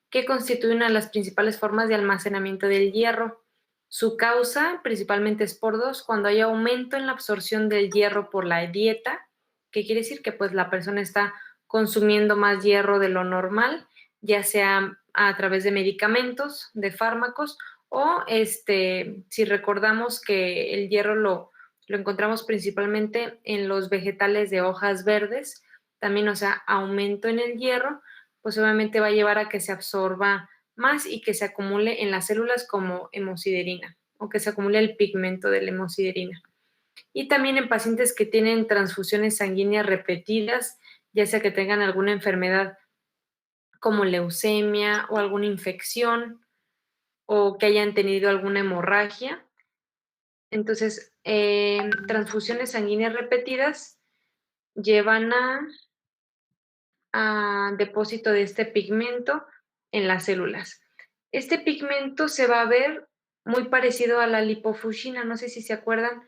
que constituye una de las principales formas de almacenamiento del hierro. Su causa principalmente es por dos, cuando hay aumento en la absorción del hierro por la dieta, que quiere decir que pues la persona está consumiendo más hierro de lo normal, ya sea a través de medicamentos, de fármacos, o si recordamos que el hierro lo encontramos principalmente en los vegetales de hojas verdes, también, o sea, aumento en el hierro, pues obviamente va a llevar a que se absorba más y que se acumule en las células como hemosiderina o que se acumule el pigmento de la hemosiderina. Y también en pacientes que tienen transfusiones sanguíneas repetidas, ya sea que tengan alguna enfermedad como leucemia o alguna infección o que hayan tenido alguna hemorragia. Entonces, transfusiones sanguíneas repetidas llevan a depósito de este pigmento en las células. Este pigmento se va a ver muy parecido a la lipofuscina, no sé si se acuerdan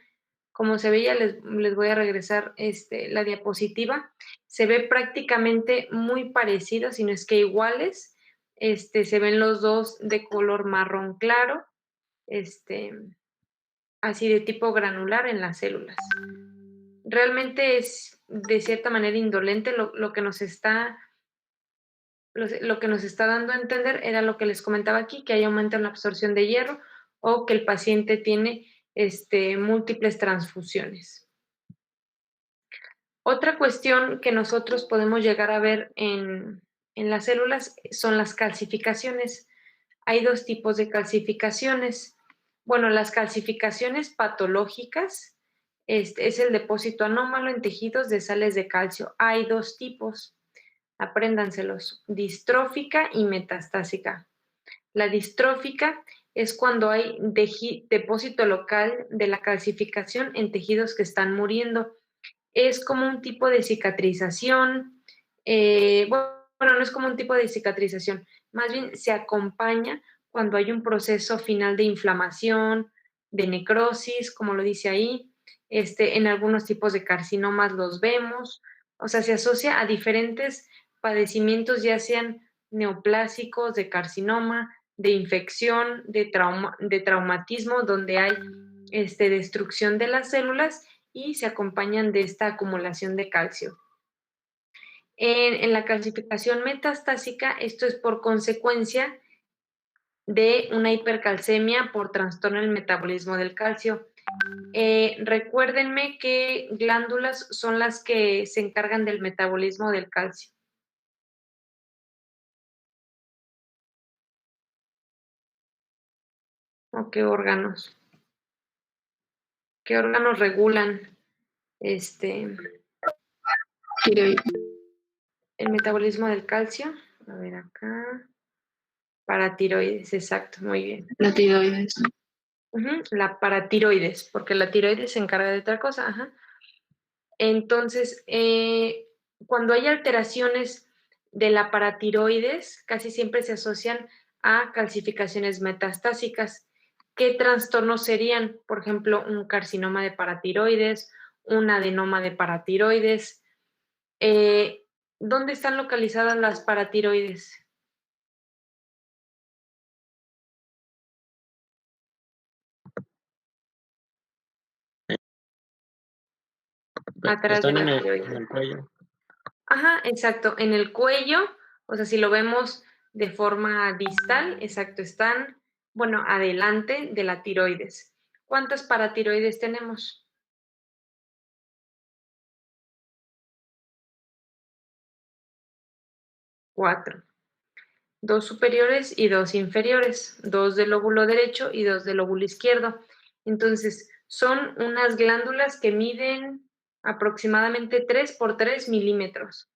cómo se veía, les voy a regresar la diapositiva. Se ve prácticamente muy parecido, si no es que iguales. Se ven los dos de color marrón claro, así de tipo granular en las células. Realmente es de cierta manera indolente lo que nos está dando a entender era lo que les comentaba aquí, que hay aumento en la absorción de hierro o que el paciente tiene múltiples transfusiones. Otra cuestión que nosotros podemos llegar a ver en las células son las calcificaciones. Hay dos tipos de calcificaciones. Bueno, las calcificaciones patológicas es el depósito anómalo en tejidos de sales de calcio. Hay dos tipos. Apréndanselos, distrófica y metastásica. La distrófica es cuando hay depósito local de la calcificación en tejidos que están muriendo. Es como un tipo de cicatrización, bueno, no es como un tipo de cicatrización, más bien se acompaña cuando hay un proceso final de inflamación, de necrosis, como lo dice ahí, en algunos tipos de carcinomas los vemos, o sea, se asocia a diferentes padecimientos, ya sean neoplásicos, de carcinoma, de infección, de traumatismo, donde hay destrucción de las células y se acompañan de esta acumulación de calcio. En la calcificación metastásica, esto es por consecuencia de una hipercalcemia por trastorno del metabolismo del calcio. Recuérdenme qué glándulas son las que se encargan del metabolismo del calcio. ¿O qué órganos? ¿Qué órganos regulan el metabolismo del calcio? A ver acá. Paratiroides, exacto, muy bien. La tiroides. La paratiroides, porque la tiroides se encarga de otra cosa. Ajá. Entonces, cuando hay alteraciones de la paratiroides, casi siempre se asocian a calcificaciones metastásicas. ¿Qué trastornos serían? Por ejemplo, un carcinoma de paratiroides, un adenoma de paratiroides. ¿Dónde están localizadas las paratiroides? Atrás de la tiroides. En el cuello. Ajá, exacto, en el cuello, o sea, si lo vemos de forma distal, exacto, están, bueno, adelante de la tiroides. ¿Cuántas paratiroides tenemos? 4. 2 superiores y 2 inferiores, 2 del lóbulo derecho y 2 del lóbulo izquierdo. Entonces, son unas glándulas que miden aproximadamente 3 por 3 milímetros.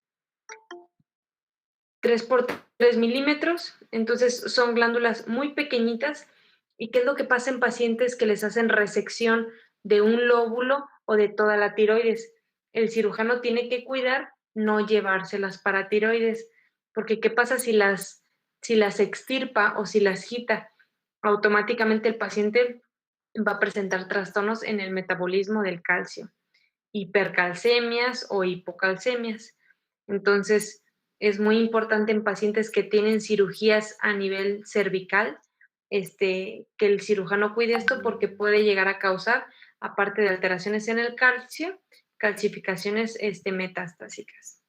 3 por 3 milímetros, entonces son glándulas muy pequeñitas. ¿Y qué es lo que pasa en pacientes que les hacen resección de un lóbulo o de toda la tiroides? El cirujano tiene que cuidar no llevarse las paratiroides, porque ¿qué pasa si las extirpa o si las quita? Automáticamente el paciente va a presentar trastornos en el metabolismo del calcio, hipercalcemias o hipocalcemias. Entonces, es muy importante en pacientes que tienen cirugías a nivel cervical, que el cirujano cuide esto porque puede llegar a causar, aparte de alteraciones en el calcio, calcificaciones metastásicas.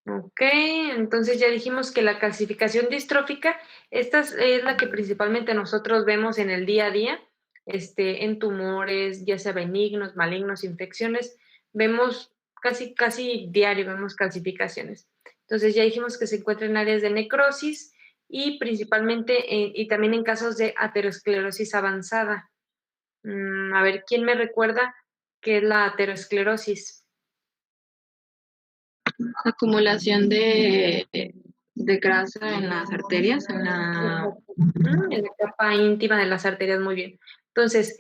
Ok, entonces ya dijimos que la calcificación distrófica, esta es la que principalmente nosotros vemos en el día a día, en tumores, ya sea benignos, malignos, infecciones, vemos casi diario, vemos calcificaciones. Entonces ya dijimos que se encuentra en áreas de necrosis y principalmente, y también en casos de aterosclerosis avanzada. A ver, ¿quién me recuerda qué es la aterosclerosis? Acumulación de grasa en las arterias, En la capa íntima de las arterias, muy bien. Entonces,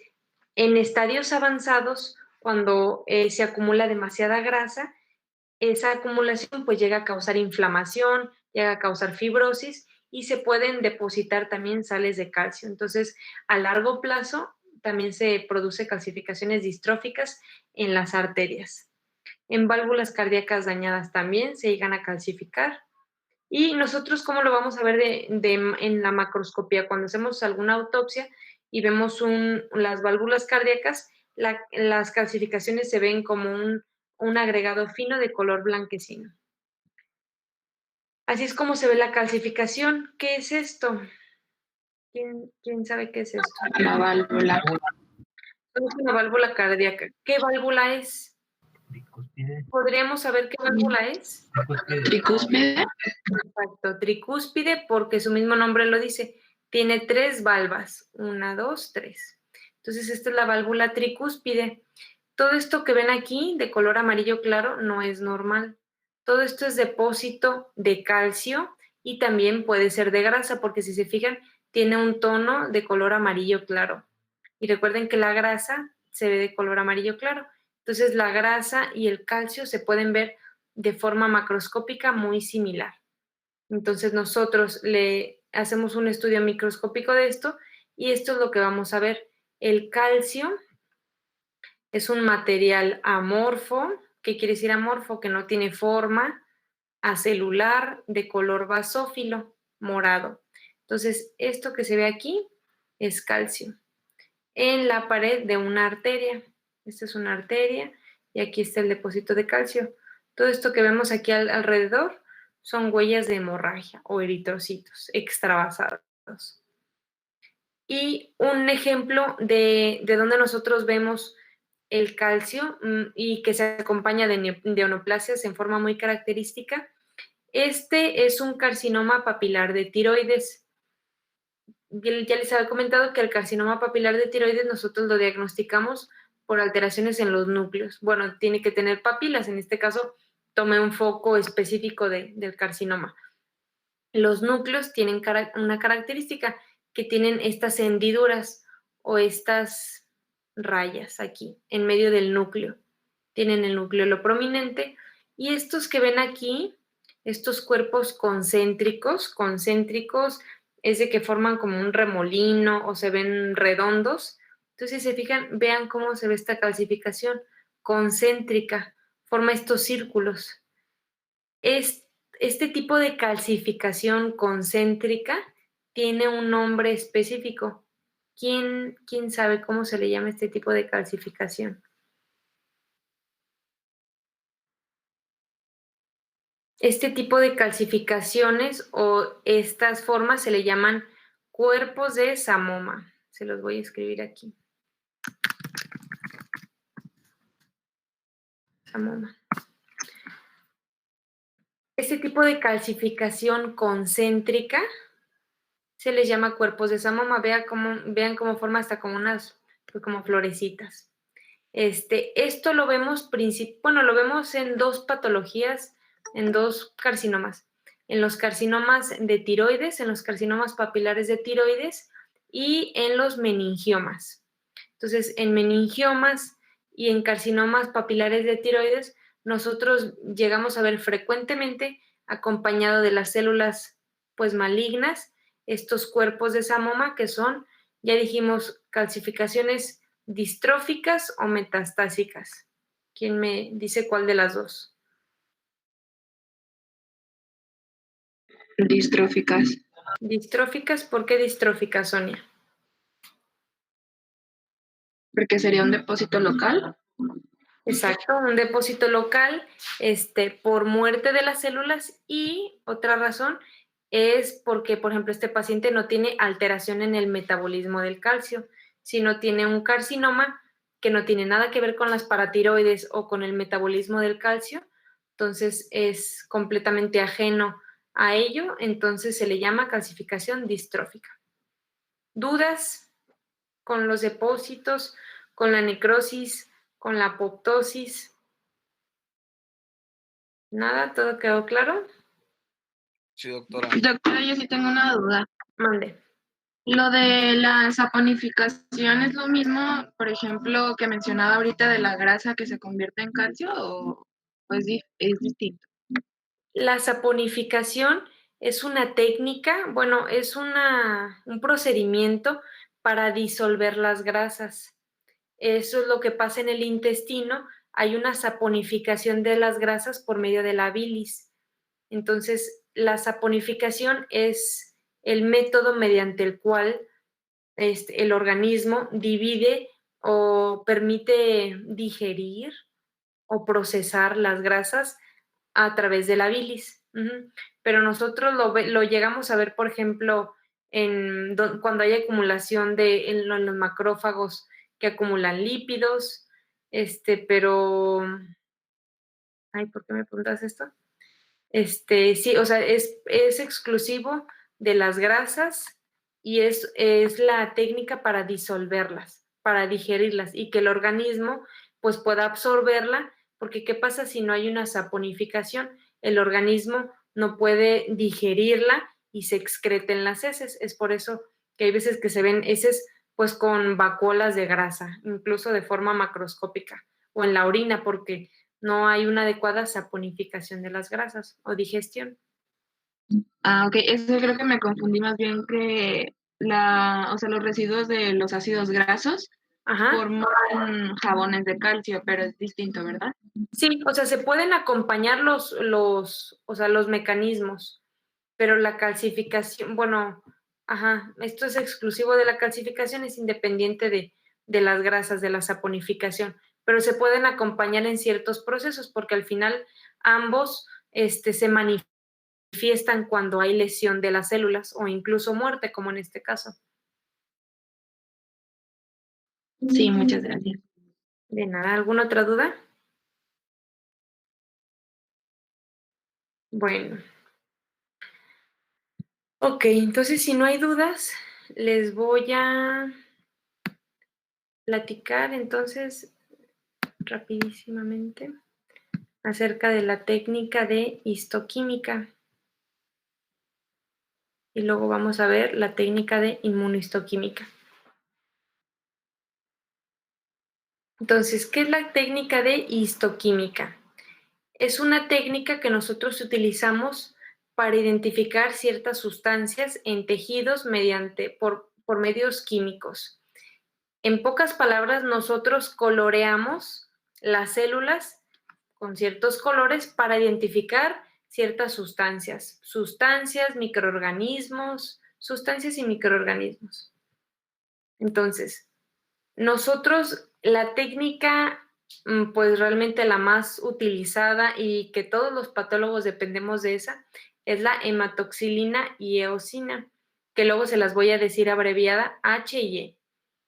en estadios avanzados, cuando se acumula demasiada grasa, esa acumulación pues llega a causar inflamación, llega a causar fibrosis y se pueden depositar también sales de calcio. Entonces, a largo plazo también se produce calcificaciones distróficas en las arterias. En válvulas cardíacas dañadas también se llegan a calcificar. Y nosotros, ¿cómo lo vamos a ver en la macroscopía? Cuando hacemos alguna autopsia y vemos las válvulas cardíacas, las calcificaciones se ven como un agregado fino de color blanquecino. Así es como se ve la calcificación. ¿Qué es esto? ¿Quién sabe qué es esto? la válvula. Es una válvula cardíaca. ¿Qué válvula es? ¿Podríamos saber qué válvula es? Tricúspide. Exacto, tricúspide, porque su mismo nombre lo dice. Tiene 3 valvas, 1, 2, 3. Entonces, esta es la válvula tricúspide. Todo esto que ven aquí de color amarillo claro no es normal. Todo esto es depósito de calcio y también puede ser de grasa, porque si se fijan, tiene un tono de color amarillo claro. Y recuerden que la grasa se ve de color amarillo claro. Entonces, la grasa y el calcio se pueden ver de forma macroscópica muy similar. Entonces nosotros le hacemos un estudio microscópico de esto y esto es lo que vamos a ver. El calcio es un material amorfo. ¿Qué quiere decir amorfo? Que no tiene forma, acelular, de color basófilo, morado. Entonces, esto que se ve aquí es calcio en la pared de una arteria. Esta es una arteria y aquí está el depósito de calcio. Todo esto que vemos aquí alrededor son huellas de hemorragia o eritrocitos extravasados. Y un ejemplo de donde nosotros vemos el calcio y que se acompaña de neoplasias en forma muy característica. Este es un carcinoma papilar de tiroides. Ya les había comentado que el carcinoma papilar de tiroides nosotros lo diagnosticamos por alteraciones en los núcleos. Bueno, tiene que tener papilas, en este caso tomé un foco específico del carcinoma. Los núcleos tienen una característica que tienen estas hendiduras o estas rayas aquí en medio del núcleo. Tienen el núcleo prominente y estos que ven aquí, estos cuerpos concéntricos es de que forman como un remolino o se ven redondos. Entonces, si se fijan, vean cómo se ve esta calcificación concéntrica, forma estos círculos. Este tipo de calcificación concéntrica tiene un nombre específico. ¿Quién sabe cómo se le llama este tipo de calcificación? Este tipo de calcificaciones o estas formas se le llaman cuerpos de Samoma. Se los voy a escribir aquí. Samoma. Este tipo de calcificación concéntrica se les llama cuerpos de Samoma. Vean cómo forma hasta como como florecitas. Esto lo vemos, lo vemos en 2 patologías, en 2 carcinomas. En los carcinomas de tiroides, en los carcinomas papilares de tiroides y en los meningiomas. Entonces, en meningiomas y en carcinomas papilares de tiroides, nosotros llegamos a ver frecuentemente, acompañado de las células pues malignas, estos cuerpos de Samoma que son, ya dijimos, calcificaciones distróficas o metastásicas. ¿Quién me dice cuál de las dos? Distróficas. Distróficas, ¿por qué distróficas, Sonia? Porque sería un depósito local. Exacto, un depósito local, por muerte de las células, y otra razón es porque, por ejemplo, este paciente no tiene alteración en el metabolismo del calcio, sino tiene un carcinoma que no tiene nada que ver con las paratiroides o con el metabolismo del calcio, entonces es completamente ajeno a ello, entonces se le llama calcificación distrófica. ¿Dudas con los depósitos, con la necrosis, con la apoptosis? Nada, todo quedó claro. Sí, doctora. Doctora, yo sí tengo una duda. Mande. Lo de la saponificación es lo mismo, por ejemplo, que mencionaba ahorita de la grasa que se convierte en calcio o es distinto. La saponificación es una técnica, bueno, es un procedimiento para disolver las grasas. Eso es lo que pasa en el intestino. Hay una saponificación de las grasas por medio de la bilis. Entonces, la saponificación es el método mediante el cual el organismo divide o permite digerir o procesar las grasas a través de la bilis. Pero nosotros lo llegamos a ver, por ejemplo, cuando hay acumulación en los macrófagos que acumulan lípidos, pero, ay, ¿por qué me preguntas esto? Sí, o sea, es exclusivo de las grasas y es la técnica para disolverlas, para digerirlas y que el organismo pues pueda absorberla, porque ¿qué pasa si no hay una saponificación? El organismo no puede digerirla y se excreta en las heces. Es por eso que hay veces que se ven heces pues con vacuolas de grasa, incluso de forma macroscópica, o en la orina, porque no hay una adecuada saponificación de las grasas o digestión. Ah, ok, eso creo que me confundí más bien que o sea, los residuos de los ácidos grasos Ajá. forman jabones de calcio, pero es distinto, ¿verdad? Sí, o sea, se pueden acompañar o sea, los mecanismos, pero la calcificación, bueno, ajá, esto es exclusivo de la calcificación, es independiente de las grasas, de la saponificación, pero se pueden acompañar en ciertos procesos porque al final ambos se manifiestan cuando hay lesión de las células o incluso muerte, como en este caso. Sí, muchas gracias. De nada, ¿alguna otra duda? Bueno. Ok, entonces si no hay dudas, les voy a platicar entonces rapidísimamente acerca de la técnica de histoquímica y luego vamos a ver la técnica de inmunohistoquímica. Entonces, ¿qué es la técnica de histoquímica? Es una técnica que nosotros utilizamos para identificar ciertas sustancias en tejidos por medios químicos. En pocas palabras, nosotros coloreamos las células con ciertos colores para identificar ciertas sustancias, microorganismos, sustancias y microorganismos. Entonces, nosotros, la técnica, pues realmente la más utilizada y que todos los patólogos dependemos de esa, es la hematoxilina y eosina, que luego se las voy a decir abreviada HY.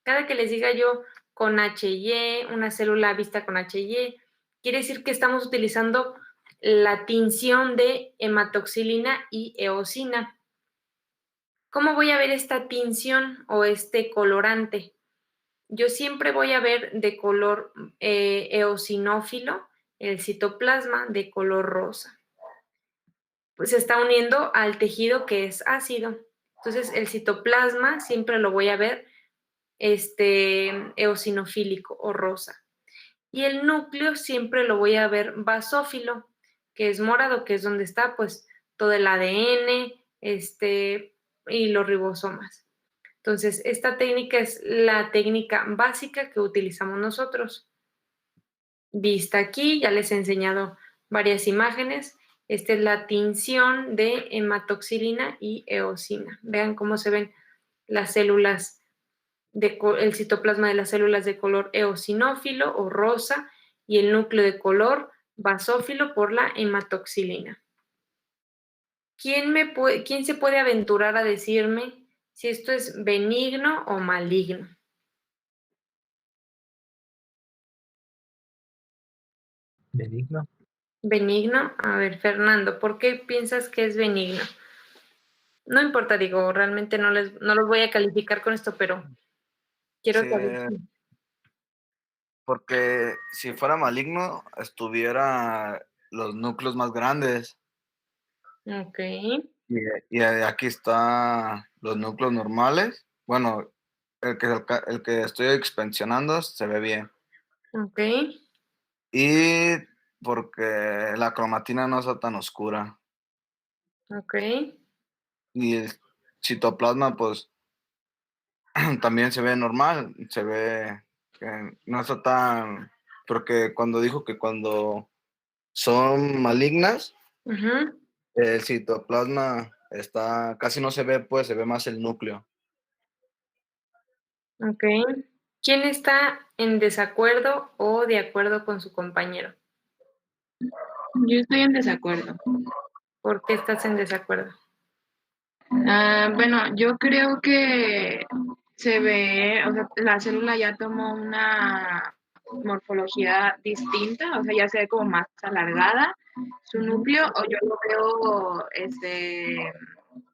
Cada que les diga yo con HY, una célula vista con HY, quiere decir que estamos utilizando la tinción de hematoxilina y eosina. ¿Cómo voy a ver esta tinción o este colorante? Yo siempre voy a ver de color eosinófilo el citoplasma de color rosa. Pues se está uniendo al tejido que es ácido. Entonces el citoplasma siempre lo voy a ver eosinofílico o rosa. Y el núcleo siempre lo voy a ver basófilo, que es morado, que es donde está pues todo el ADN, y los ribosomas. Entonces, esta técnica es la técnica básica que utilizamos nosotros. vista aquí. Ya les he enseñado varias imágenes. Esta es la tinción de hematoxilina y eosina. Vean cómo se ven las células, el citoplasma de las células de color eosinófilo o rosa y el núcleo de color basófilo por la hematoxilina. ¿Quién se puede aventurar a decirme si esto es benigno o maligno? Benigno. Benigno. A ver, Fernando, ¿por qué piensas que es benigno? No importa, digo, realmente no los voy a calificar con esto, pero quiero Sí, saber. porque si fuera maligno, estuviera los núcleos más grandes. Ok, Y aquí está los núcleos normales. Bueno, el que estoy expansionando se ve bien. ok, Y porque la cromatina no está tan oscura. ok, Y el citoplasma, pues, también se ve normal. Se ve que no está tan... Porque cuando dijo que cuando son malignas, ujú, el citoplasma está, casi no se ve, pues se ve más el núcleo. ok. ¿Quién está en desacuerdo o de acuerdo con su compañero? Yo estoy en desacuerdo. ¿Por qué estás en desacuerdo? Bueno, yo creo que se ve, o sea, la célula ya tomó una morfología distinta, o sea, ya se ve como más alargada su núcleo, o yo lo veo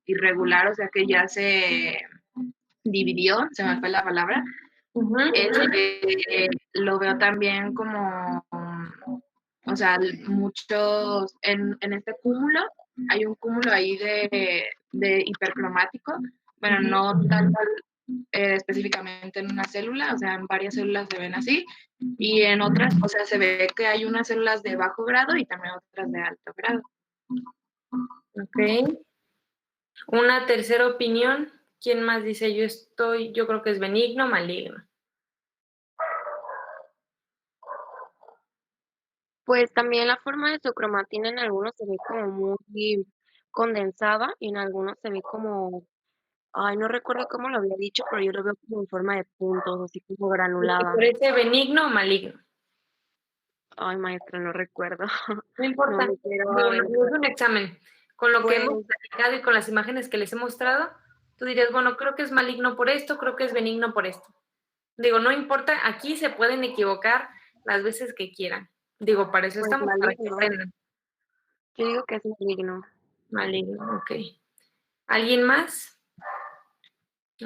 irregular, o sea, que ya se dividió, se me fue la palabra. Ujú, sí. Lo veo también como, o sea, muchos, en este cúmulo, hay un cúmulo ahí de hipercromático, bueno, no tal cual específicamente en una célula, o sea, en varias células se ven así, y en otras, o sea, se ve que hay unas células de bajo grado y también otras de alto grado. Ok. Una tercera opinión. ¿Quién más dice yo creo que es benigno, maligno? Pues también la forma de su cromatina en algunos se ve como muy condensada y en algunos se ve como, ay, no recuerdo cómo lo había dicho, pero yo lo veo como en forma de puntos, así como ¿Te granulada. parece benigno o maligno? Ay, maestra, no recuerdo. No No importa. me quiero Digo, no aventurar. es un examen. Con lo que Pues, hemos platicado y con las imágenes que les he mostrado, tú dirías, bueno, creo que es maligno por esto, creo que es benigno por esto. Digo, no importa, aquí se pueden equivocar las veces que quieran. Digo, para eso pues estamos, para que maligno. aprendan. Yo digo que es maligno. Maligno, ok. ¿Alguien más?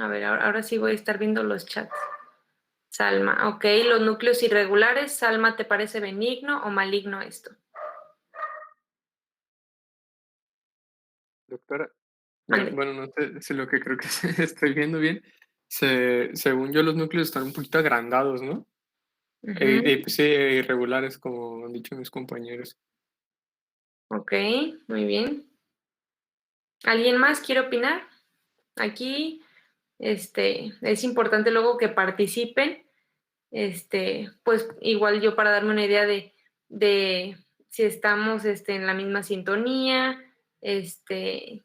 A ver, ahora sí voy a estar viendo los chats. Salma, ok, los núcleos irregulares. Salma, ¿te parece benigno o maligno esto? Doctora, yo, Mande. bueno, no sé si lo que creo que estoy viendo bien. Según yo, los núcleos están un poquito agrandados, ¿no? Ujú, Pues sí, irregulares, como han dicho mis compañeros. ok, muy bien. ¿Alguien más quiere opinar? Aquí, es importante luego que participen. Pues igual yo para darme una idea de si estamos, en la misma sintonía, qué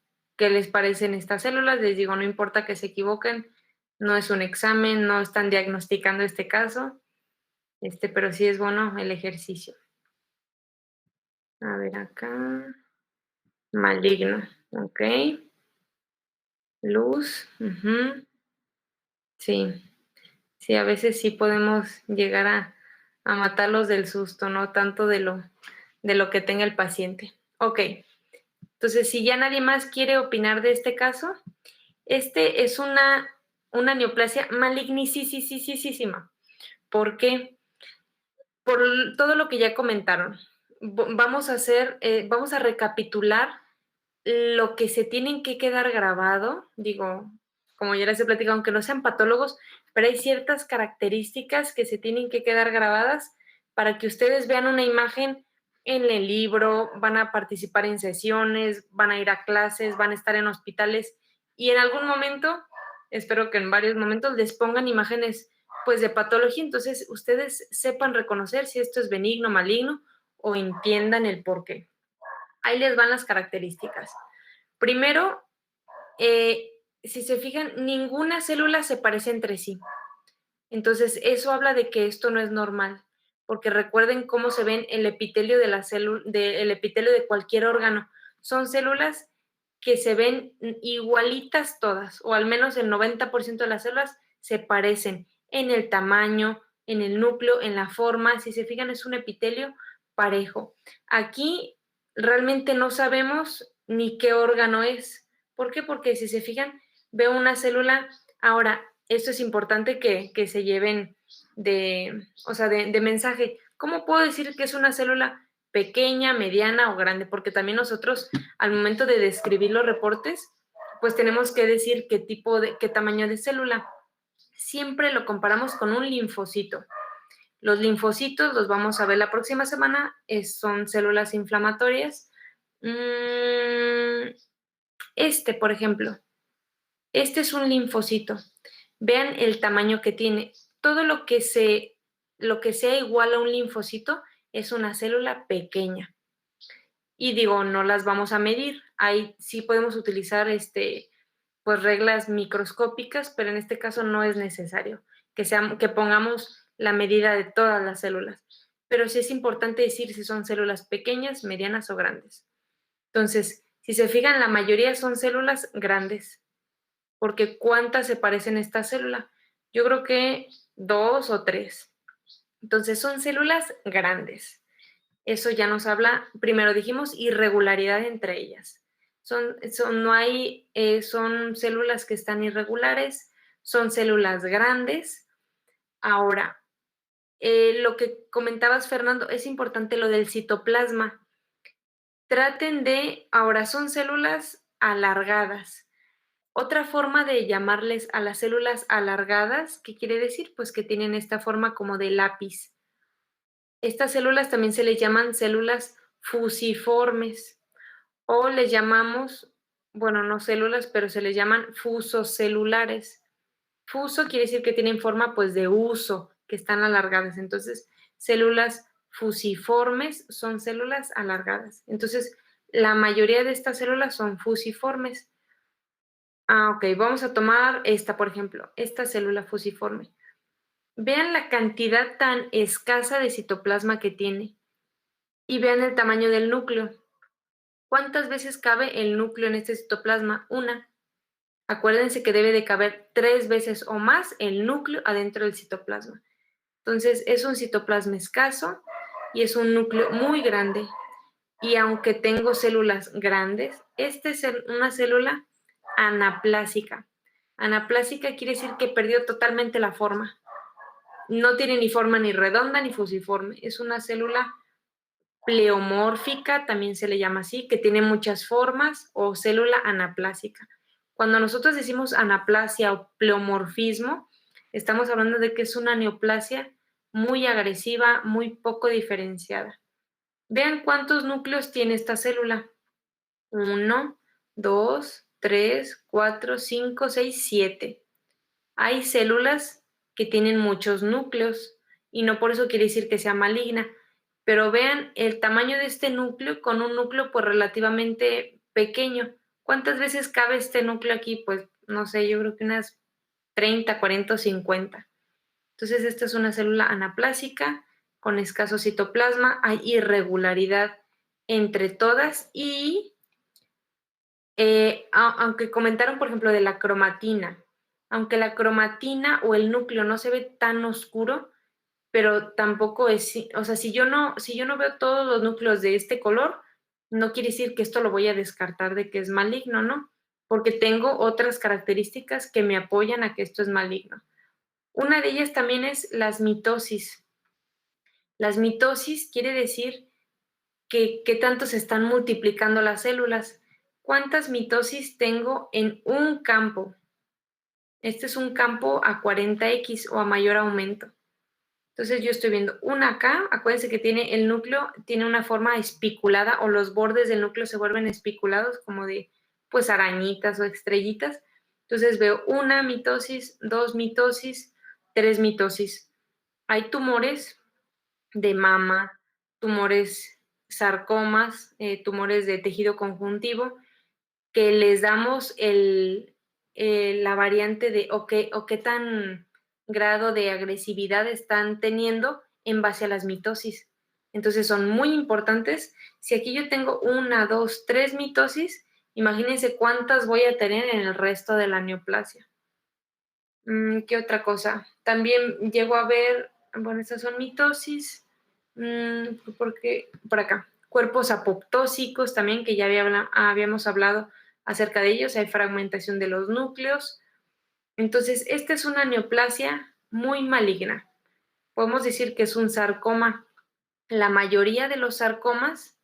les parecen estas células. Les digo, no importa que se equivoquen, no es un examen, no están diagnosticando este caso, pero sí es bueno el ejercicio. A ver acá, maligno, ok, luz, ujú, sí. Sí, a veces sí podemos llegar a matarlos del susto, no tanto de lo que tenga el paciente. Ok, entonces si ya nadie más quiere opinar de este caso, este es una neoplasia malignísima. ¿Por qué? Por todo lo que ya comentaron. Vamos a recapitular lo que se tienen que quedar grabado, digo, como ya les he platicado, aunque no sean patólogos, pero hay ciertas características que se tienen que quedar grabadas para que ustedes vean una imagen en el libro, van a participar en sesiones, van a ir a clases, van a estar en hospitales y en algún momento, espero que en varios momentos, les pongan imágenes pues de patología. Entonces, ustedes sepan reconocer si esto es benigno, maligno o entiendan el por qué. Ahí les van las características. Primero, si se fijan, ninguna célula se parece entre sí. Entonces, eso habla de que esto no es normal, porque recuerden cómo se ven el epitelio de la célula, el epitelio de cualquier órgano. Son células que se ven igualitas todas, o al menos el 90% de las células se parecen en el tamaño, en el núcleo, en la forma. Si se fijan, es un epitelio parejo. Aquí realmente no sabemos ni qué órgano es. ¿Por qué? Porque si se fijan, veo una célula. Ahora, esto es importante que se lleven de mensaje. ¿Cómo puedo decir que es una célula pequeña, mediana o grande? Porque también nosotros, al momento de describir los reportes, pues tenemos que decir qué tamaño de célula. Siempre lo comparamos con un linfocito. Los linfocitos los vamos a ver la próxima semana, son células inflamatorias. Por ejemplo, este es un linfocito. Vean el tamaño que tiene. Todo lo que sea igual a un linfocito es una célula pequeña. Y digo, no las vamos a medir. Ahí sí podemos utilizar pues reglas microscópicas, pero en este caso no es necesario que pongamos la medida de todas las células. Pero sí es importante decir si son células pequeñas, medianas o grandes. Entonces, si se fijan, la mayoría son células grandes, porque ¿cuántas se parecen a esta célula? Yo creo que 2 o 3. Entonces, son células grandes. Eso ya nos habla, primero dijimos, irregularidad entre ellas. Son células que están irregulares, son células grandes. Ahora, lo que comentabas, Fernando, es importante lo del citoplasma. Ahora son células alargadas. Otra forma de llamarles a las células alargadas, ¿qué quiere decir? Pues que tienen esta forma como de lápiz. Estas células también se les llaman células fusiformes o les llamamos, bueno, no células, pero se les llaman fusocelulares. Fuso quiere decir que tienen forma pues de uso, que están alargadas. Entonces, células fusiformes son células alargadas. Entonces, la mayoría de estas células son fusiformes. Ok, vamos a tomar esta, por ejemplo, esta célula fusiforme. Vean la cantidad tan escasa de citoplasma que tiene y vean el tamaño del núcleo. ¿Cuántas veces cabe el núcleo en este citoplasma? Una. Acuérdense que debe de caber 3 veces o más el núcleo adentro del citoplasma. Entonces, es un citoplasma escaso y es un núcleo muy grande. Y aunque tengo células grandes, esta es una célula anaplásica. Anaplásica quiere decir que perdió totalmente la forma. No tiene ni forma ni redonda ni fusiforme. Es una célula pleomórfica, también se le llama así, que tiene muchas formas, o célula anaplásica. Cuando nosotros decimos anaplasia o pleomorfismo, estamos hablando de que es una neoplasia muy agresiva, muy poco diferenciada. Vean cuántos núcleos tiene esta célula. 1, 2, 3, 4, 5, 6, 7. Hay células que tienen muchos núcleos y no por eso quiere decir que sea maligna, pero vean el tamaño de este núcleo con un núcleo pues relativamente pequeño. ¿Cuántas veces cabe este núcleo aquí? Pues no sé, yo creo que unas 30, 40 o 50. Entonces esta es una célula anaplásica con escaso citoplasma, hay irregularidad entre todas y aunque comentaron por ejemplo de la cromatina, aunque la cromatina o el núcleo no se ve tan oscuro, pero tampoco es, o sea, si yo no veo todos los núcleos de este color, no quiere decir que esto lo voy a descartar de que es maligno, ¿no? Porque tengo otras características que me apoyan a que esto es maligno. Una de ellas también es las mitosis. Las mitosis quiere decir que qué tanto se están multiplicando las células. ¿Cuántas mitosis tengo en un campo? Este es un campo a 40x o a mayor aumento. Entonces yo estoy viendo una acá, acuérdense que tiene el núcleo, tiene una forma espiculada o los bordes del núcleo se vuelven espiculados como de pues arañitas o estrellitas. Entonces veo una mitosis, 2 mitosis, 3 mitosis. Hay tumores de mama, tumores sarcomas, tumores de tejido conjuntivo, que les damos la variante de o qué tan grado de agresividad están teniendo en base a las mitosis. Entonces son muy importantes. Si aquí yo tengo 1, 2, 3 mitosis, imagínense cuántas voy a tener en el resto de la neoplasia. ¿Qué otra cosa? También llego a ver, bueno, estas son mitosis, porque por acá, cuerpos apoptósicos también, que ya habíamos hablado acerca de ellos, hay fragmentación de los núcleos. Entonces, esta es una neoplasia muy maligna. Podemos decir que es un sarcoma. La mayoría de los sarcomas,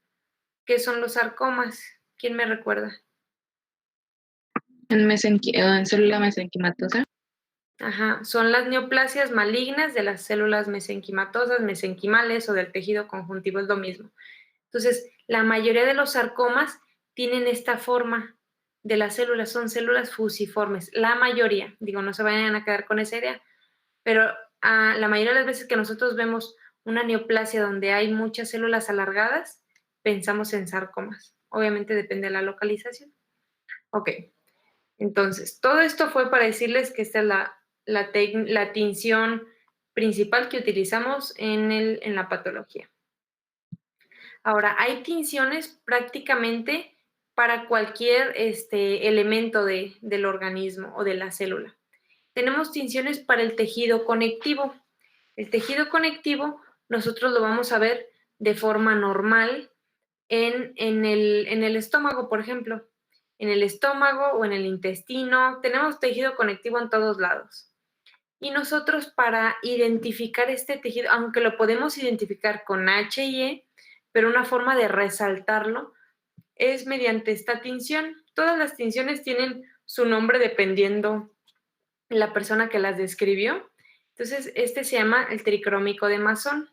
¿qué son los sarcomas? ¿Quién me recuerda? En célula mesenquimatosa. Ajá, son las neoplasias malignas de las células mesenquimatosas, mesenquimales o del tejido conjuntivo, es lo mismo. Entonces, la mayoría de los sarcomas tienen esta forma de las células, son células fusiformes, la mayoría, digo, no se vayan a quedar con esa idea, pero la mayoría de las veces que nosotros vemos una neoplasia donde hay muchas células alargadas, pensamos en sarcomas. Obviamente depende de la localización. Ok, entonces, todo esto fue para decirles que esta es la tinción principal que utilizamos en la patología. Ahora, hay tinciones prácticamente para cualquier elemento del organismo o de la célula. Tenemos tinciones para el tejido conectivo. El tejido conectivo nosotros lo vamos a ver de forma normal en el estómago, por ejemplo. En el estómago o en el intestino, tenemos tejido conectivo en todos lados. Y nosotros para identificar este tejido, aunque lo podemos identificar con H y E, pero una forma de resaltarlo es mediante esta tinción. Todas las tinciones tienen su nombre dependiendo la persona que las describió. Entonces, este se llama el tricrómico de Masson,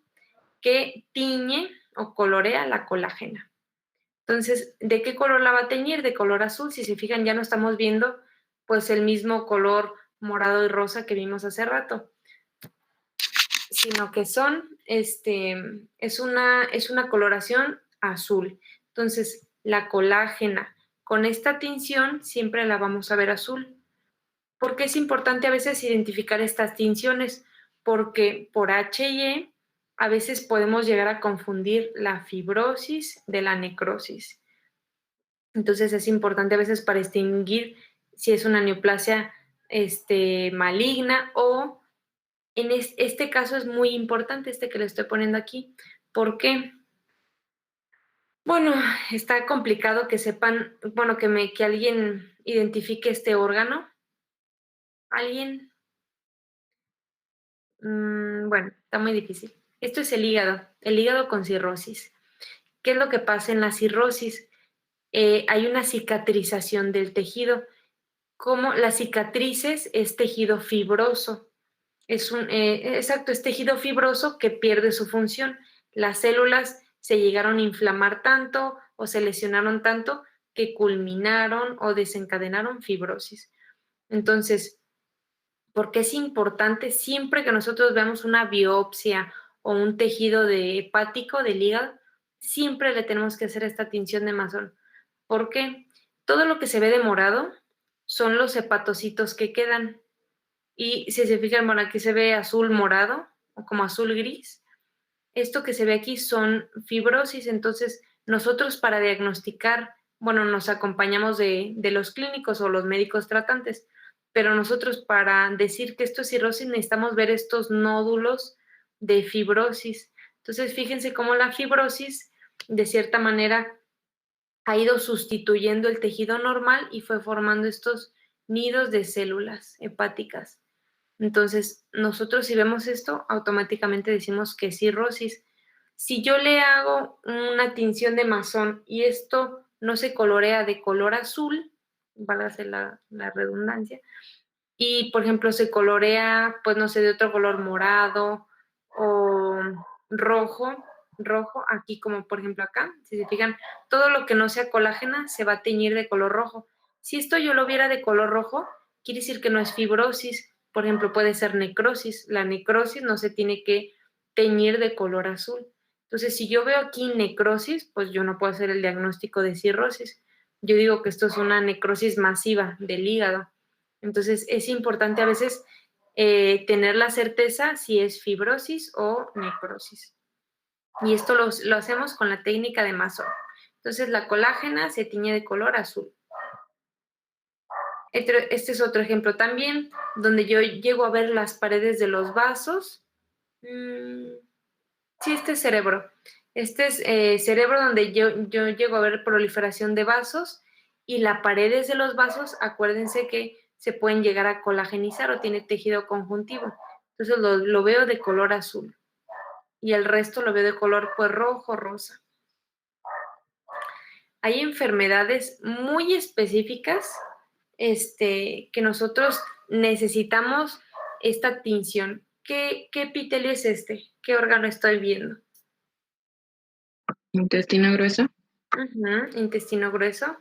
que tiñe o colorea la colágena. Entonces, ¿de qué color la va a teñir? De color azul. Si se fijan, ya no estamos viendo pues el mismo color morado y rosa que vimos hace rato, sino que es una coloración azul. Entonces, la colágena con esta tinción siempre la vamos a ver azul. ¿Por qué es importante a veces identificar estas tinciones? Porque por H y E a veces podemos llegar a confundir la fibrosis de la necrosis. Entonces es importante a veces para distinguir si es una neoplasia maligna o en este caso es muy importante que le estoy poniendo aquí. ¿Por qué? Bueno, está complicado que sepan, bueno, que alguien identifique este órgano. ¿Alguien? Bueno, está muy difícil. Esto es el hígado con cirrosis. ¿Qué es lo que pasa en la cirrosis? Hay una cicatrización del tejido. Como las cicatrices es tejido fibroso. Exacto, es tejido fibroso que pierde su función. Las células se llegaron a inflamar tanto o se lesionaron tanto que culminaron o desencadenaron fibrosis. Entonces, ¿por qué es importante siempre que nosotros veamos una biopsia o un tejido hepático del hígado? Siempre le tenemos que hacer esta tinción de Masson. ¿Por qué? Todo lo que se ve de morado son los hepatocitos que quedan. Y si se fijan, bueno, aquí se ve azul morado o como azul gris. Esto que se ve aquí son fibrosis, entonces nosotros para diagnosticar, bueno, nos acompañamos de los clínicos o los médicos tratantes, pero nosotros para decir que esto es cirrosis necesitamos ver estos nódulos de fibrosis. Entonces, fíjense cómo la fibrosis, de cierta manera, ha ido sustituyendo el tejido normal y fue formando estos nidos de células hepáticas. Entonces, nosotros si vemos esto, automáticamente decimos que es cirrosis. Si yo le hago una tinción de Masson y esto no se colorea de color azul, válgase la redundancia, y por ejemplo se colorea, pues no sé, de otro color morado o rojo, aquí como por ejemplo acá, si se fijan, todo lo que no sea colágena se va a teñir de color rojo. Si esto yo lo viera de color rojo, quiere decir que no es fibrosis, por ejemplo, puede ser necrosis. La necrosis no se tiene que teñir de color azul. Entonces, si yo veo aquí necrosis, pues yo no puedo hacer el diagnóstico de cirrosis. Yo digo que esto es una necrosis masiva del hígado. Entonces, es importante a veces tener la certeza si es fibrosis o necrosis. Y esto lo hacemos con la técnica de Masson. Entonces, la colágena se tiñe de color azul. Este es otro ejemplo también, donde yo llego a ver las paredes de los vasos. Sí, este es cerebro. Este es cerebro donde yo llego a ver proliferación de vasos y las paredes de los vasos, acuérdense que se pueden llegar a colagenizar o tiene tejido conjuntivo. Entonces lo veo de color azul y el resto lo veo de color pues rojo, rosa. Hay enfermedades muy específicas que nosotros necesitamos esta tinción. ¿Qué epitelio es este? ¿Qué órgano estoy viendo? Intestino grueso. Intestino grueso.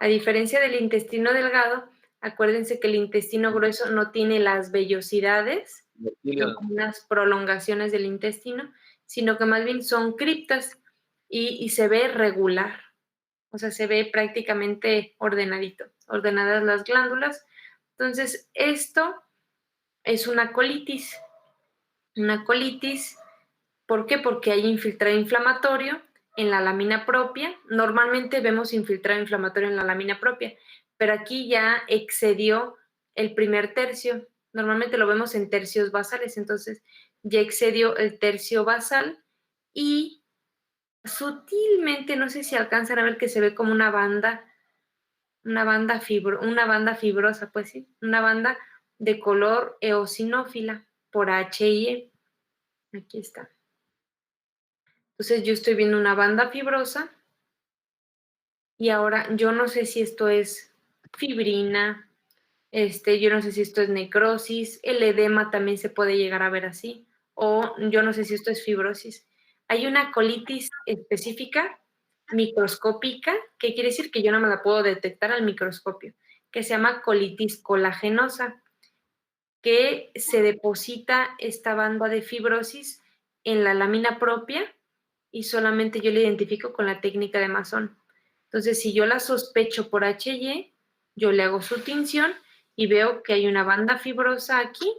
A diferencia del intestino delgado, acuérdense que el intestino grueso no tiene las vellosidades, unas prolongaciones del intestino, sino que más bien son criptas y se ve regular. O sea, se ve prácticamente ordenadito, ordenadas las glándulas. Entonces, esto es una colitis. Una colitis, ¿por qué? Porque hay infiltrado inflamatorio en la lámina propia. Normalmente vemos infiltrado inflamatorio en la lámina propia, pero aquí ya excedió el primer tercio. Normalmente lo vemos en tercios basales, entonces ya excedió el tercio basal y sutilmente, no sé si alcanzan a ver que se ve como una banda fibrosa, pues sí, una banda de color eosinófila por H y E. Aquí está. Entonces yo estoy viendo una banda fibrosa y ahora yo no sé si esto es fibrina, yo no sé si esto es necrosis, el edema también se puede llegar a ver así, o yo no sé si esto es fibrosis. Hay una colitis específica, microscópica, que quiere decir que yo no me la puedo detectar al microscopio, que se llama colitis colagenosa, que se deposita esta banda de fibrosis en la lámina propia y solamente yo la identifico con la técnica de Masson. Entonces, si yo la sospecho por H&E, yo le hago su tinción y veo que hay una banda fibrosa aquí,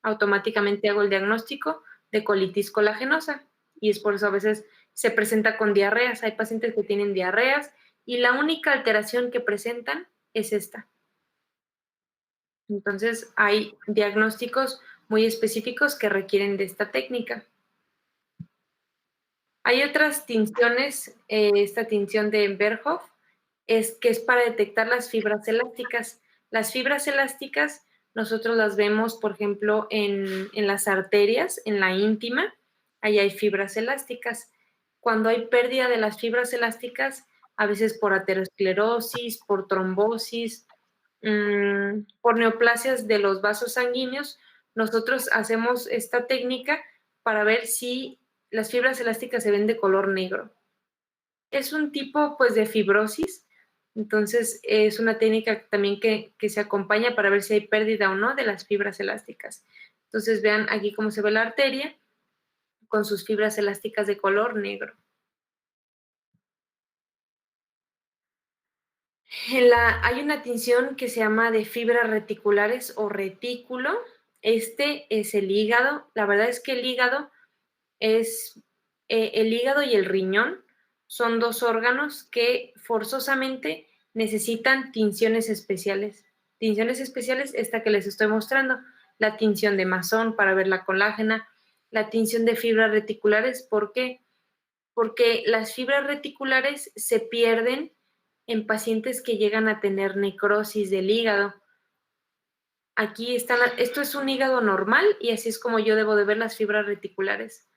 automáticamente hago el diagnóstico de colitis colagenosa y es por eso a veces se presenta con diarreas. Hay pacientes que tienen diarreas y la única alteración que presentan es esta. Entonces, hay diagnósticos muy específicos que requieren de esta técnica. Hay otras tinciones, esta tinción de Berhoff, que es para detectar las fibras elásticas. Las fibras elásticas nosotros las vemos, por ejemplo, en las arterias, en la íntima, ahí hay fibras elásticas. Cuando hay pérdida de las fibras elásticas, a veces por aterosclerosis, por trombosis, por neoplasias de los vasos sanguíneos, nosotros hacemos esta técnica para ver si las fibras elásticas se ven de color negro. Es un tipo, pues, de fibrosis, entonces es una técnica también que se acompaña para ver si hay pérdida o no de las fibras elásticas. Entonces vean aquí cómo se ve la arteria con sus fibras elásticas de color negro. Hay una tinción que se llama de fibras reticulares o retículo. Este es el hígado. La verdad es que el hígado el hígado y el riñón son dos órganos que forzosamente necesitan tinciones especiales. Tinciones especiales, esta que les estoy mostrando, la tinción de Masson para ver la colágena, la tinción de fibras reticulares. ¿Por qué? Porque las fibras reticulares se pierden en pacientes que llegan a tener necrosis del hígado. Aquí están, esto es un hígado normal y así es como yo debo de ver las fibras reticulares.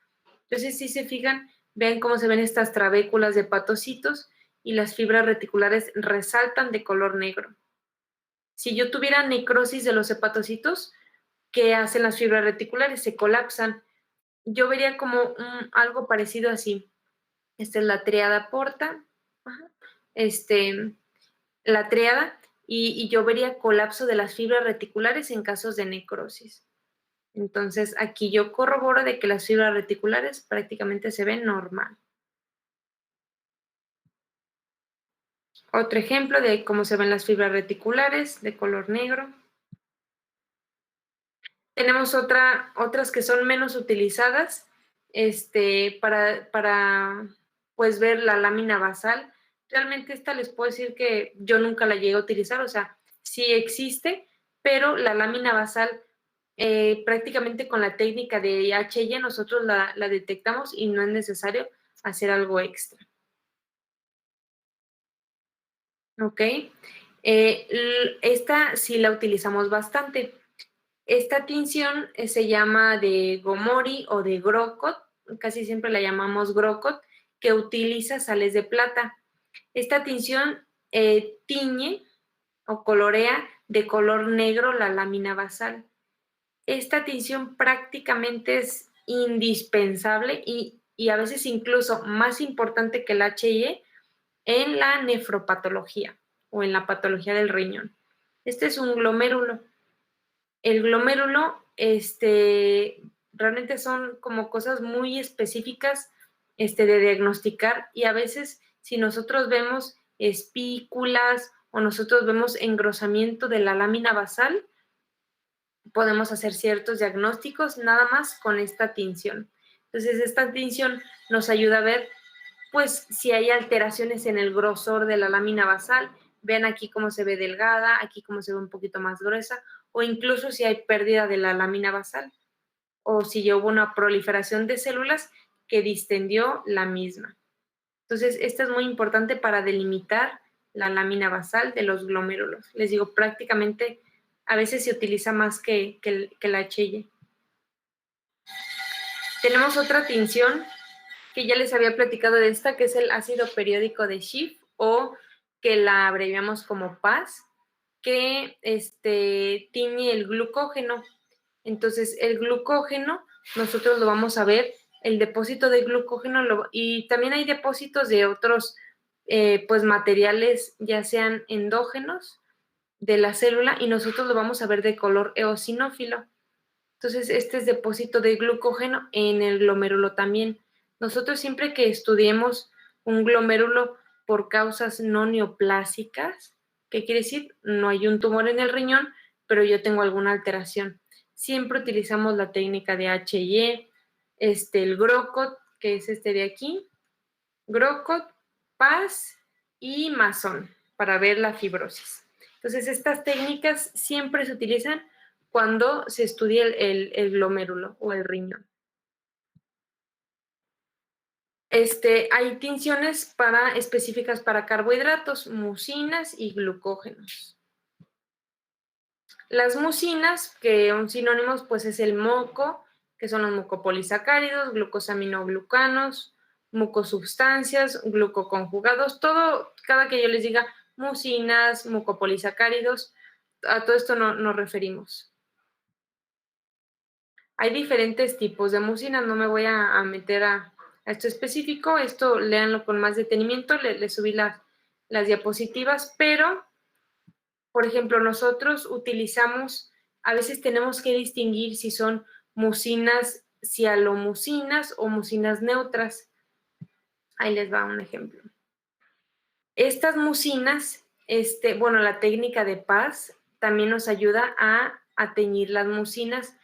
Entonces, si se fijan, vean cómo se ven estas trabéculas de hepatocitos y las fibras reticulares resaltan de color negro. Si yo tuviera necrosis de los hepatocitos, ¿qué hacen las fibras reticulares? Se colapsan. Yo vería como algo parecido así. Esta es la tríada porta, la tríada, y yo vería colapso de las fibras reticulares en casos de necrosis. Entonces, aquí yo corroboro de que las fibras reticulares prácticamente se ven normal. Otro ejemplo de cómo se ven las fibras reticulares de color negro. Tenemos otras que son menos utilizadas para pues, ver la lámina basal. Realmente esta les puedo decir que yo nunca la llegué a utilizar, o sea, sí existe, pero la lámina basal prácticamente con la técnica de HY nosotros la detectamos y no es necesario hacer algo extra. ¿Ok? Esta sí la utilizamos bastante. Esta tinción se llama de Gomori o de Grocott, casi siempre la llamamos Grocott, que utiliza sales de plata. Esta tinción tiñe o colorea de color negro la lámina basal. Esta tinción prácticamente es indispensable y a veces incluso más importante que el HIE en la nefropatología o en la patología del riñón. Este es un glomérulo. El glomérulo, realmente son como cosas muy específicas de diagnosticar y a veces si nosotros vemos espículas o nosotros vemos engrosamiento de la lámina basal, podemos hacer ciertos diagnósticos nada más con esta tinción. Entonces, esta tinción nos ayuda a ver, pues, si hay alteraciones en el grosor de la lámina basal. Vean aquí cómo se ve delgada, aquí cómo se ve un poquito más gruesa, o incluso si hay pérdida de la lámina basal, o si ya hubo una proliferación de células que distendió la misma. Entonces, esta es muy importante para delimitar la lámina basal de los glomérulos. Les digo, prácticamente a veces se utiliza más que la HY. Tenemos otra tinción que ya les había platicado de esta, que es el ácido periódico de Schiff, o que la abreviamos como PAS, que tiñe el glucógeno. Entonces, el glucógeno, nosotros lo vamos a ver, el depósito de glucógeno, y también hay depósitos de otros pues materiales, ya sean endógenos de la célula, y nosotros lo vamos a ver de color eosinófilo. Entonces, este es depósito de glucógeno en el glomérulo también. Nosotros siempre que estudiemos un glomérulo por causas no neoplásicas, ¿qué quiere decir? No hay un tumor en el riñón, pero yo tengo alguna alteración. Siempre utilizamos la técnica de HY, el Grocott, que es este de aquí, Grocott, PAS y Mason para ver la fibrosis. Entonces, estas técnicas siempre se utilizan cuando se estudia el glomérulo o el riñón. Hay tinciones específicas para carbohidratos, mucinas y glucógenos. Las mucinas, que un sinónimo pues es el moco, que son los mucopolisacáridos, glucosaminoglucanos, mucosubstancias, glucoconjugados, todo, cada que yo les diga mucinas, mucopolisacáridos, a todo esto nos referimos. Hay diferentes tipos de mucinas, no me voy a meter a esto específico, esto léanlo con más detenimiento, les subí las diapositivas, pero, por ejemplo, nosotros utilizamos, a veces tenemos que distinguir si son mucinas cialomucinas o mucinas neutras. Ahí les va un ejemplo. Estas mucinas, bueno, la técnica de PAS también nos ayuda a teñir las mucinas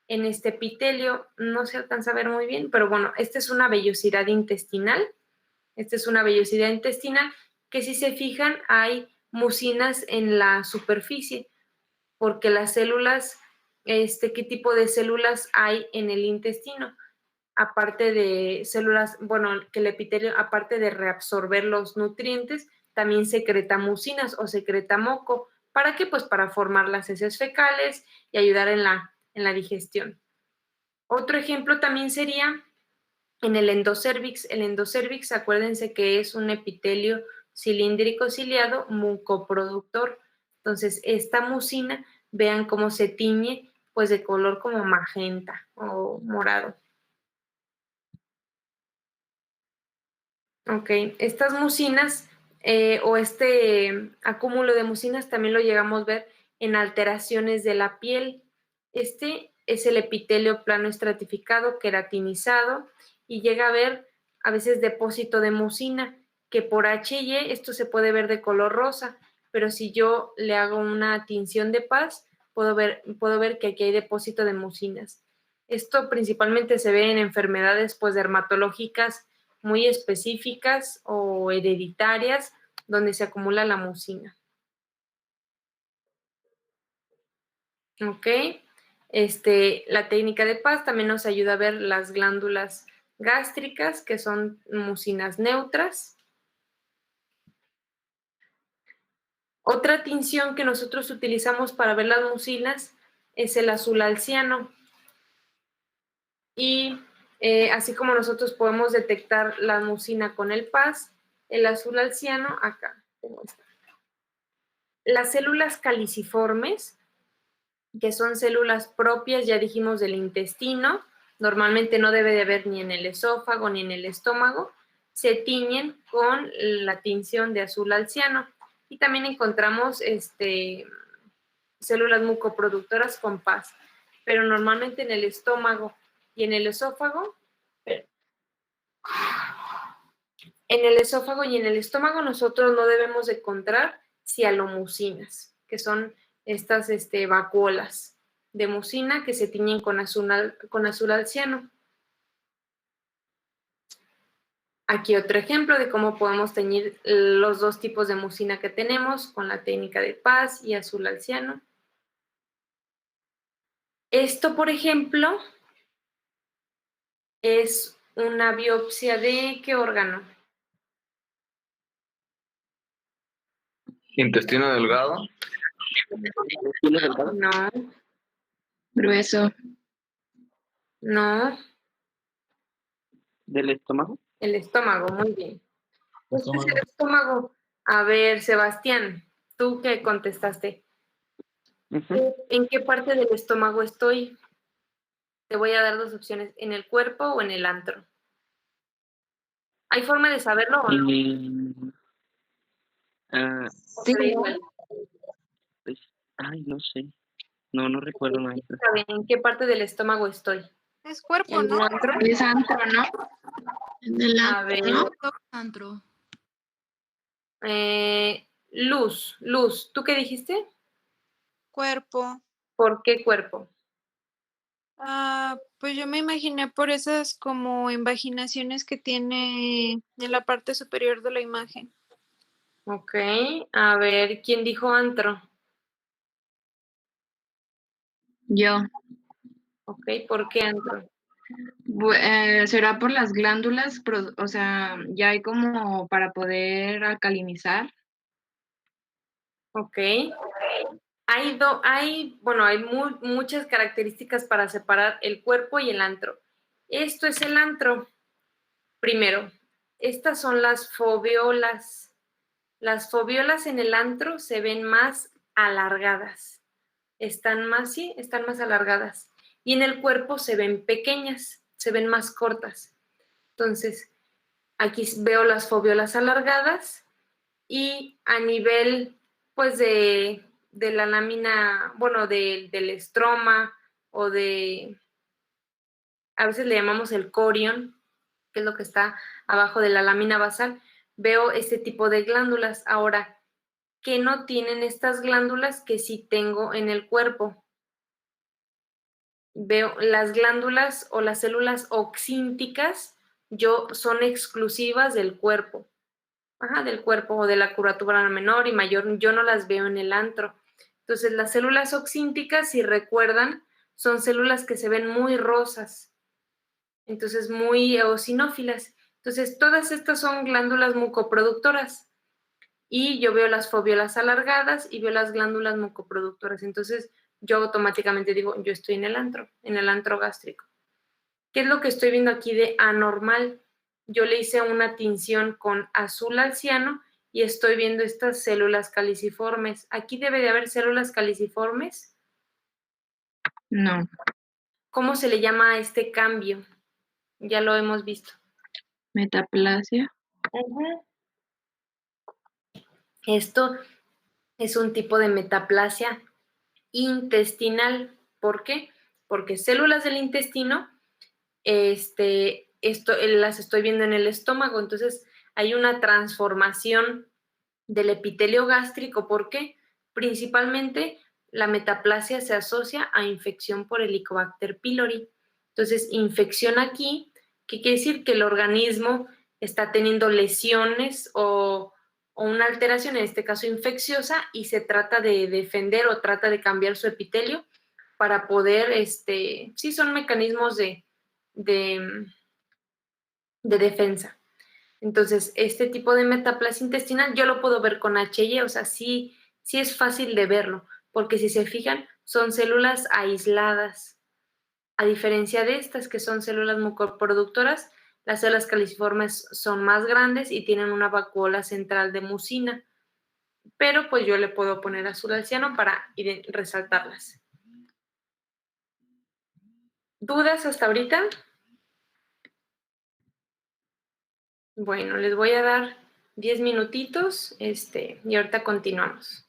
en este epitelio. No se alcanza a ver muy bien, pero bueno, esta es una vellosidad intestinal. Esta es una vellosidad intestinal que, si se fijan, hay mucinas en la superficie, porque las células, ¿qué tipo de células hay en el intestino? Aparte de células, bueno, que el epitelio, aparte de reabsorber los nutrientes, también secreta mucinas o secreta moco. ¿Para qué? Pues para formar las heces fecales y ayudar en la digestión. Otro ejemplo también sería en el endocérvix. El endocérvix, acuérdense que es un epitelio cilíndrico ciliado mucoproductor. Entonces, esta mucina, vean cómo se tiñe, pues de color como magenta o morado. Ok, estas mucinas o este acúmulo de mucinas también lo llegamos a ver en alteraciones de la piel. Este es el epitelio plano estratificado, queratinizado, y llega a ver a veces depósito de mucina, que por H&E esto se puede ver de color rosa, pero si yo le hago una tinción de paz, puedo ver que aquí hay depósito de mucinas. Esto principalmente se ve en enfermedades pues dermatológicas muy específicas o hereditarias donde se acumula la mucina. ¿Ok? La técnica de paz también nos ayuda a ver las glándulas gástricas, que son mucinas neutras. Otra tinción que nosotros utilizamos para ver las mucinas es el azul alciano. Y así como nosotros podemos detectar la mucina con el PAS, el azul alciano, acá tengo esta. Las células caliciformes, que son células propias, ya dijimos, del intestino, normalmente no debe de haber ni en el esófago ni en el estómago, se tiñen con la tinción de azul alciano. Y también encontramos células mucoproductoras con PAS, pero normalmente en el estómago y en el esófago, nosotros no debemos de encontrar cialomucinas, que son estas vacuolas de mucina que se tiñen con azul alciano. Aquí otro ejemplo de cómo podemos teñir los dos tipos de mucina que tenemos con la técnica de PAS y azul alciano. Esto, por ejemplo, es una biopsia de ¿qué órgano? Intestino delgado. No, Grueso. no, ¿Del estómago? el estómago, muy bien. Este es el estómago. A ver, Sebastián, ¿tú qué contestaste? Ujú. ¿En qué parte del estómago estoy? Te voy a dar dos opciones, ¿en el cuerpo o en el antro? ¿Hay forma de saberlo o no? Y, ¿O te da igual? pues, ay, no sé. No recuerdo, maestra. Está bien, ¿en qué parte del estómago estoy? Es cuerpo, ¿En ¿no? el antro? Es antro, ¿no? En el A antro, ver, ¿no? Antro. Luz, ¿tú qué dijiste? Cuerpo. ¿Por qué cuerpo? Pues yo me imaginé por esas como invaginaciones que tiene en la parte superior de la imagen. Ok, a ver, ¿quién dijo antro? Yo. Ok, ¿por qué antro? ¿Será por las glándulas? O sea, ya hay como para poder alcalinizar. Ok. Hay muchas características para separar el cuerpo y el antro. Esto es el antro. Primero, estas son las foviolas. Las foviolas en el antro se ven más alargadas. Están más alargadas. Y en el cuerpo se ven pequeñas, se ven más cortas. Entonces, aquí veo las foviolas alargadas y a nivel, pues, de la lámina, bueno, del estroma o a veces le llamamos el corion, que es lo que está abajo de la lámina basal, veo este tipo de glándulas. Ahora, ¿qué no tienen estas glándulas que sí tengo en el cuerpo? Veo las glándulas o las células oxínticas, son exclusivas del cuerpo. Del cuerpo o de la curvatura menor y mayor, yo no las veo en el antro. Entonces, las células oxínticas, si recuerdan, son células que se ven muy rosas, entonces muy eosinófilas. Entonces, todas estas son glándulas mucoproductoras y yo veo las foviolas alargadas y veo las glándulas mucoproductoras. Entonces, yo automáticamente digo, yo estoy en el antro gástrico. ¿Qué es lo que estoy viendo aquí de anormal? Yo le hice una tinción con azul alciano y estoy viendo estas células caliciformes. ¿Aquí debe de haber células caliciformes? No. ¿Cómo se le llama a este cambio? Ya lo hemos visto. Metaplasia. Esto es un tipo de metaplasia intestinal. ¿Por qué? Porque células del intestino, las estoy viendo en el estómago, entonces hay una transformación del epitelio gástrico. ¿Por qué? Principalmente la metaplasia se asocia a infección por Helicobacter pylori. Entonces, infección aquí, ¿qué quiere decir? Que el organismo está teniendo lesiones o una alteración, en este caso infecciosa, y se trata de defender o trata de cambiar su epitelio para poder, sí son mecanismos de defensa. Entonces, este tipo de metaplasia intestinal yo lo puedo ver con HY, o sea, sí es fácil de verlo, porque si se fijan, son células aisladas. A diferencia de estas, que son células mucoproductoras, las células caliciformes son más grandes y tienen una vacuola central de mucina, pero pues yo le puedo poner azul al ciano para resaltarlas. ¿Dudas hasta ahorita? Bueno, les voy a dar 10 minutitos, y ahorita continuamos.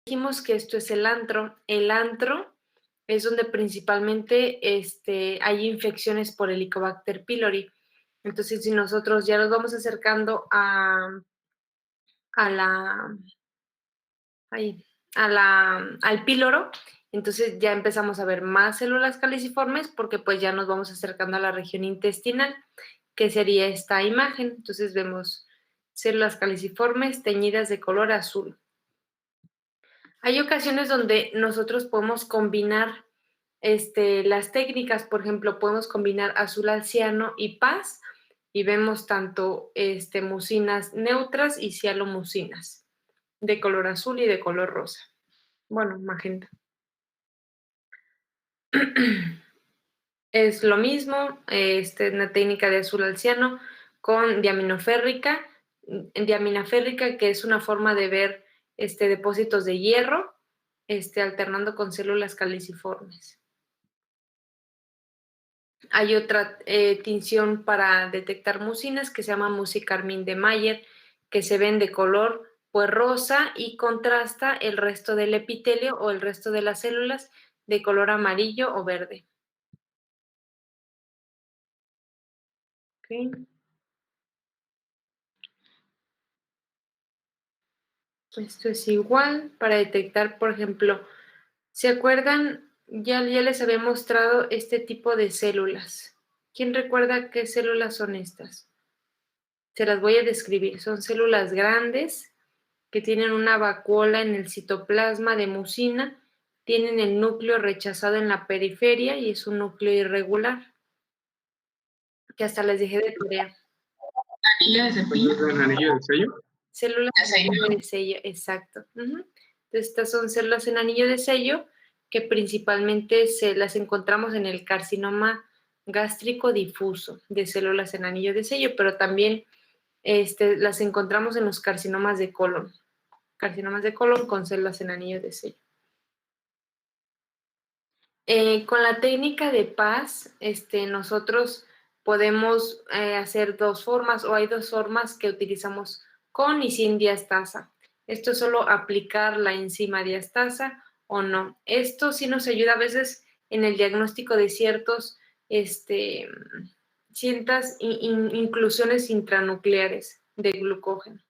Dijimos que esto es el antro. El antro es donde principalmente hay infecciones por Helicobacter pylori. Entonces, si nosotros ya nos vamos acercando al píloro, entonces ya empezamos a ver más células caliciformes porque pues ya nos vamos acercando a la región intestinal, que sería esta imagen. Entonces vemos células caliciformes teñidas de color azul. Hay ocasiones donde nosotros podemos combinar las técnicas. Por ejemplo, podemos combinar azul al ciano y paz y vemos tanto mucinas neutras y cialomucinas de color azul y de color rosa. Bueno, magenta. Es lo mismo, una técnica de azul al ciano con diaminoférrica, que es una forma de ver depósitos de hierro, alternando con células caliciformes. Hay otra tinción para detectar mucinas que se llama musicarmín de Mayer, que se ven de color pues rosa y contrasta el resto del epitelio o el resto de las células de color amarillo o verde. Okay. Esto es igual para detectar, por ejemplo, ¿se acuerdan? Ya les había mostrado este tipo de células. ¿Quién recuerda qué células son estas? Se las voy a describir. Son células grandes que tienen una vacuola en el citoplasma de mucina, tienen el núcleo rechazado en la periferia y es un núcleo irregular, que hasta les dejé de tarea. ¿Anillo de sello? Células en anillo de sello, exacto. Entonces, estas son células en anillo de sello que principalmente se las encontramos en el carcinoma gástrico difuso de células en anillo de sello, pero también las encontramos en los carcinomas de colon con células en anillo de sello. Con la técnica de Paz, nosotros podemos hacer dos formas, o hay dos formas que utilizamos con y sin diastasa. Esto es solo aplicar la enzima diastasa o no. Esto sí nos ayuda a veces en el diagnóstico de ciertas inclusiones intranucleares de glucógeno.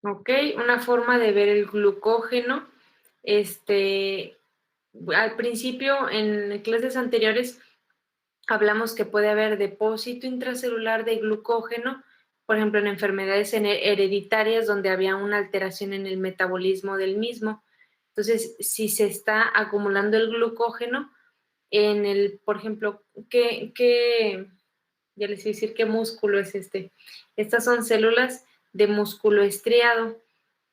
Ok, una forma de ver el glucógeno, al principio en clases anteriores hablamos que puede haber depósito intracelular de glucógeno, por ejemplo, en enfermedades hereditarias donde había una alteración en el metabolismo del mismo. Entonces, si se está acumulando el glucógeno por ejemplo, ya les voy a decir qué músculo es este. Estas son células de músculo estriado.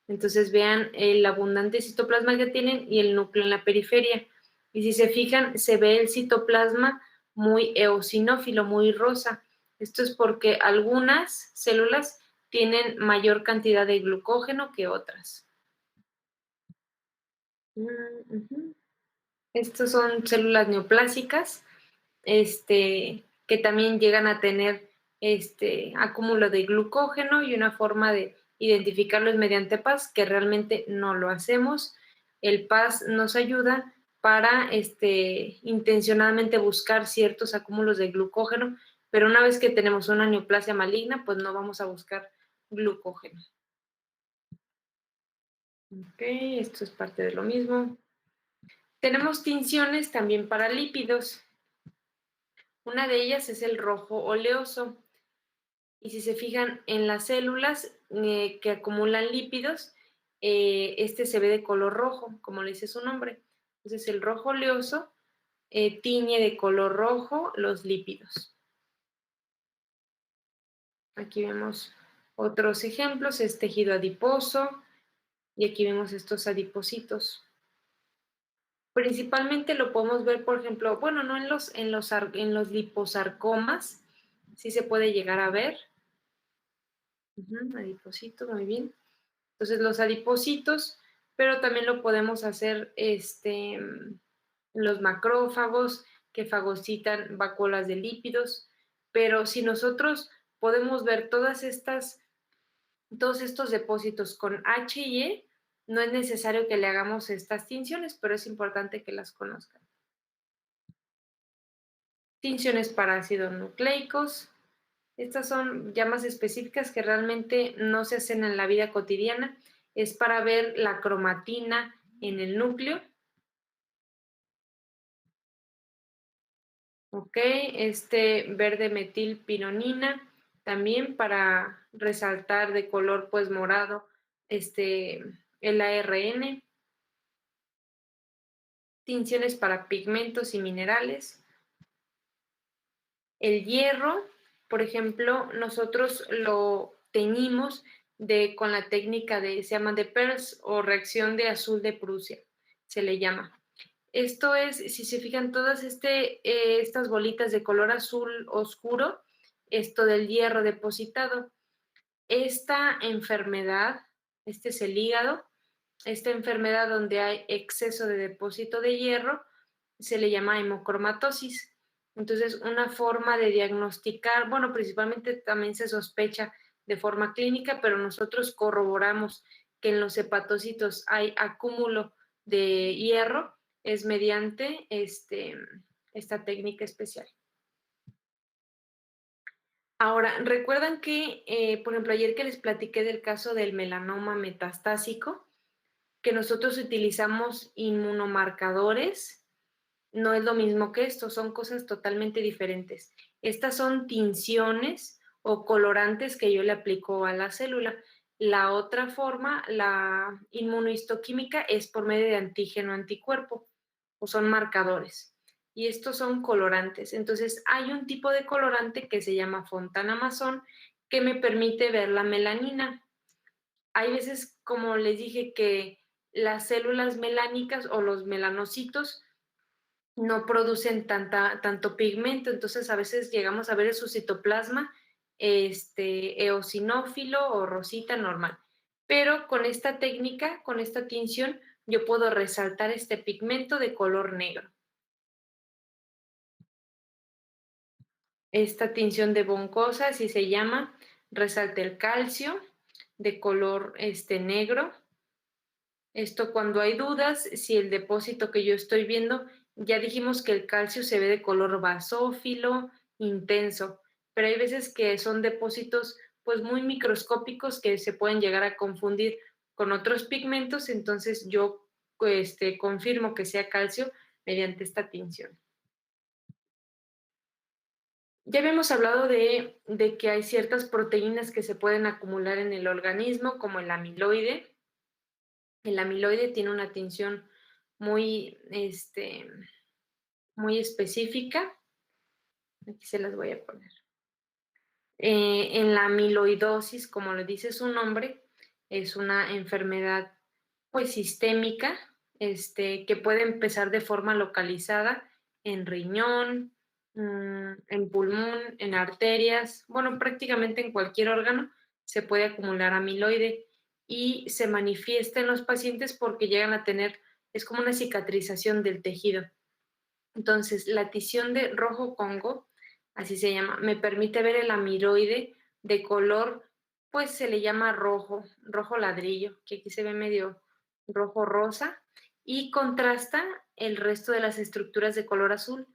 Entonces vean el abundante citoplasma que tienen y el núcleo en la periferia. Y si se fijan, se ve el citoplasma muy eosinófilo, muy rosa. Esto es porque algunas células tienen mayor cantidad de glucógeno que otras. Estos son células neoplásicas, que también llegan a tener acúmulo de glucógeno, y una forma de identificarlo es mediante PAS, que realmente no lo hacemos. El PAS nos ayuda para intencionadamente buscar ciertos acúmulos de glucógeno, pero una vez que tenemos una neoplasia maligna, pues no vamos a buscar glucógeno. Ok, esto es parte de lo mismo. Tenemos tinciones también para lípidos. Una de ellas es el rojo oleoso. Y si se fijan en las células que acumulan lípidos, se ve de color rojo, como le dice su nombre. Entonces el rojo oleoso tiñe de color rojo los lípidos. Aquí vemos otros ejemplos, es tejido adiposo, y aquí vemos estos adipocitos. Principalmente lo podemos ver, por ejemplo, bueno, no en los liposarcomas, sí se puede llegar a ver. Adipocito, muy bien. Entonces los adipocitos, pero también lo podemos hacer los macrófagos que fagocitan vacuolas de lípidos, pero si nosotros podemos ver todos estos depósitos con H y E, no es necesario que le hagamos estas tinciones, pero es importante que las conozcan. Tinciones para ácidos nucleicos. Estas son ya más específicas que realmente no se hacen en la vida cotidiana. Es para ver la cromatina en el núcleo. Ok, verde metilpironina también para resaltar de color pues morado el ARN. Tinciones para pigmentos y minerales. El hierro, por ejemplo, nosotros lo teñimos con la técnica se llama de Peirce o reacción de azul de Prusia, se le llama. Esto es, si se fijan, todas estas bolitas de color azul oscuro, esto del hierro depositado. Esta enfermedad, este es el hígado, esta enfermedad donde hay exceso de depósito de hierro, se le llama hemocromatosis. Entonces, una forma de diagnosticar, bueno, principalmente también se sospecha de forma clínica, pero nosotros corroboramos que en los hepatocitos hay acúmulo de hierro, es mediante esta técnica especial. Ahora, ¿recuerdan que, por ejemplo, ayer que les platiqué del caso del melanoma metastásico, que nosotros utilizamos inmunomarcadores? No es lo mismo que esto, son cosas totalmente diferentes. Estas son tinciones o colorantes que yo le aplico a la célula. La otra forma, la inmunohistoquímica, es por medio de antígeno anticuerpo, o son marcadores. Y estos son colorantes. Entonces, hay un tipo de colorante que se llama fontanamazón que me permite ver la melanina. Hay veces, como les dije, que las células melánicas o los melanocitos no producen tanto pigmento, entonces a veces llegamos a ver su citoplasma eosinófilo o rosita normal. Pero con esta técnica, con esta tinción, yo puedo resaltar este pigmento de color negro. Esta tinción de Boncosa, así se llama, resalta el calcio de color negro. Esto cuando hay dudas, si el depósito que yo estoy viendo, ya dijimos que el calcio se ve de color basófilo, intenso, pero hay veces que son depósitos pues muy microscópicos que se pueden llegar a confundir con otros pigmentos, entonces yo confirmo que sea calcio mediante esta tinción. Ya habíamos hablado de que hay ciertas proteínas que se pueden acumular en el organismo, como el amiloide. El amiloide tiene una tinción muy, muy específica. Aquí se las voy a poner. En la amiloidosis, como lo dice su nombre, es una enfermedad pues sistémica, que puede empezar de forma localizada en riñón, en pulmón, en arterias, bueno, prácticamente en cualquier órgano se puede acumular amiloide y se manifiesta en los pacientes porque llegan a tener, es como una cicatrización del tejido. Entonces, la tinción de rojo Congo, así se llama, me permite ver el amiloide de color, pues se le llama rojo, rojo ladrillo, que aquí se ve medio rojo rosa, y contrasta el resto de las estructuras de color azul.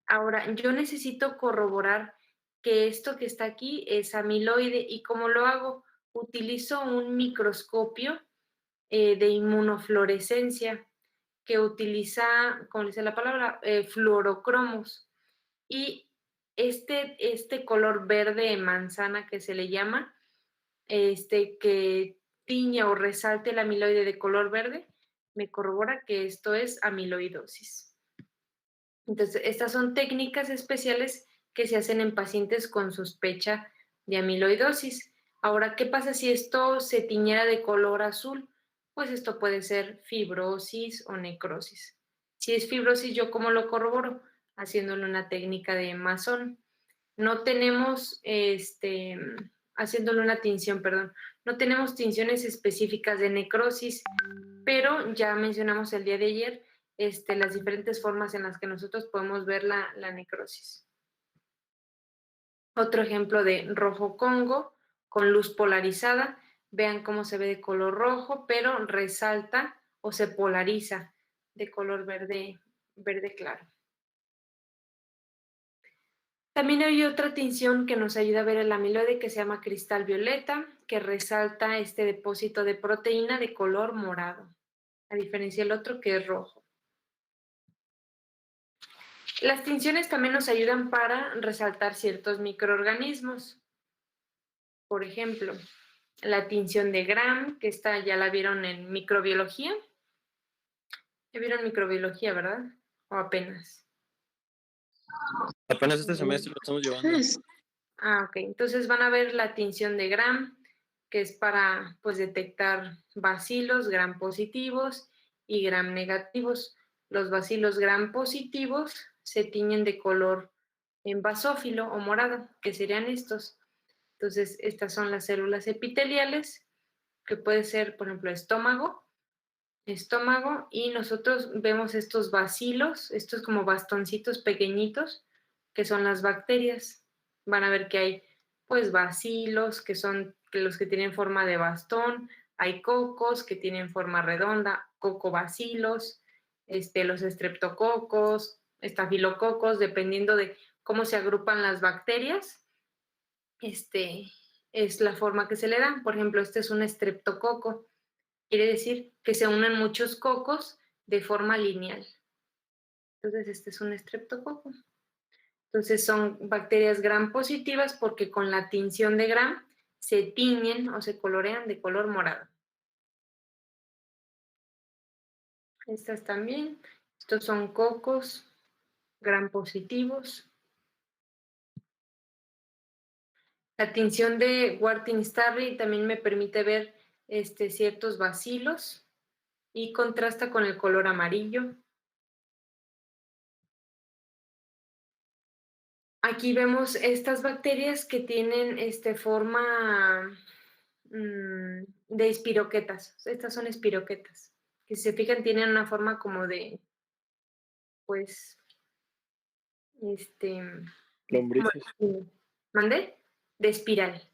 Ahora, yo necesito corroborar que esto que está aquí es amiloide, y ¿cómo lo hago? Utilizo un microscopio de inmunofluorescencia que utiliza, como dice la palabra, fluorocromos. Y este color verde manzana que se le llama, que tiña o resalte el amiloide de color verde, me corrobora que esto es amiloidosis. Entonces, estas son técnicas especiales que se hacen en pacientes con sospecha de amiloidosis. Ahora, ¿qué pasa si esto se tiñera de color azul? Pues esto puede ser fibrosis o necrosis. Si es fibrosis, ¿yo cómo lo corroboro? Haciéndole una técnica de Masson. No tenemos, haciéndole una tinción, perdón, no tenemos tinciones específicas de necrosis, pero ya mencionamos el día de ayer las diferentes formas en las que nosotros podemos ver la necrosis. Otro ejemplo de rojo Congo con luz polarizada. Vean cómo se ve de color rojo, pero resalta o se polariza de color verde, verde claro. También hay otra tinción que nos ayuda a ver el amiloide que se llama cristal violeta, que resalta este depósito de proteína de color morado, a diferencia del otro que es rojo. Las tinciones también nos ayudan para resaltar ciertos microorganismos. Por ejemplo, la tinción de Gram, que esta ya la vieron en microbiología. Ya vieron microbiología, ¿verdad? ¿O apenas? Apenas este semestre lo estamos llevando. Ah, ok. Entonces van a ver la tinción de Gram, que es para pues detectar bacilos Gram positivos y Gram negativos. Los bacilos Gram positivos se tiñen de color en basófilo o morado, que serían estos. Entonces, estas son las células epiteliales, que puede ser, por ejemplo, estómago, y nosotros vemos estos bacilos, estos como bastoncitos pequeñitos, que son las bacterias. Van a ver que hay, pues, bacilos, que son los que tienen forma de bastón, hay cocos que tienen forma redonda, cocobacilos, los estreptococos, estafilococos, dependiendo de cómo se agrupan las bacterias, es la forma que se le da. Por ejemplo, este es un estreptococo. Quiere decir que se unen muchos cocos de forma lineal. Entonces, este es un estreptococo. Entonces, son bacterias gram positivas porque con la tinción de gram se tiñen o se colorean de color morado. Estas también. Estos son cocos gram positivos. La tinción de Wartin-Starry también me permite ver ciertos bacilos y contrasta con el color amarillo. Aquí vemos estas bacterias que tienen forma de espiroquetas. Estas son espiroquetas, que si se fijan tienen una forma como de, pues, Lombrices. ¿Mande? De espiral.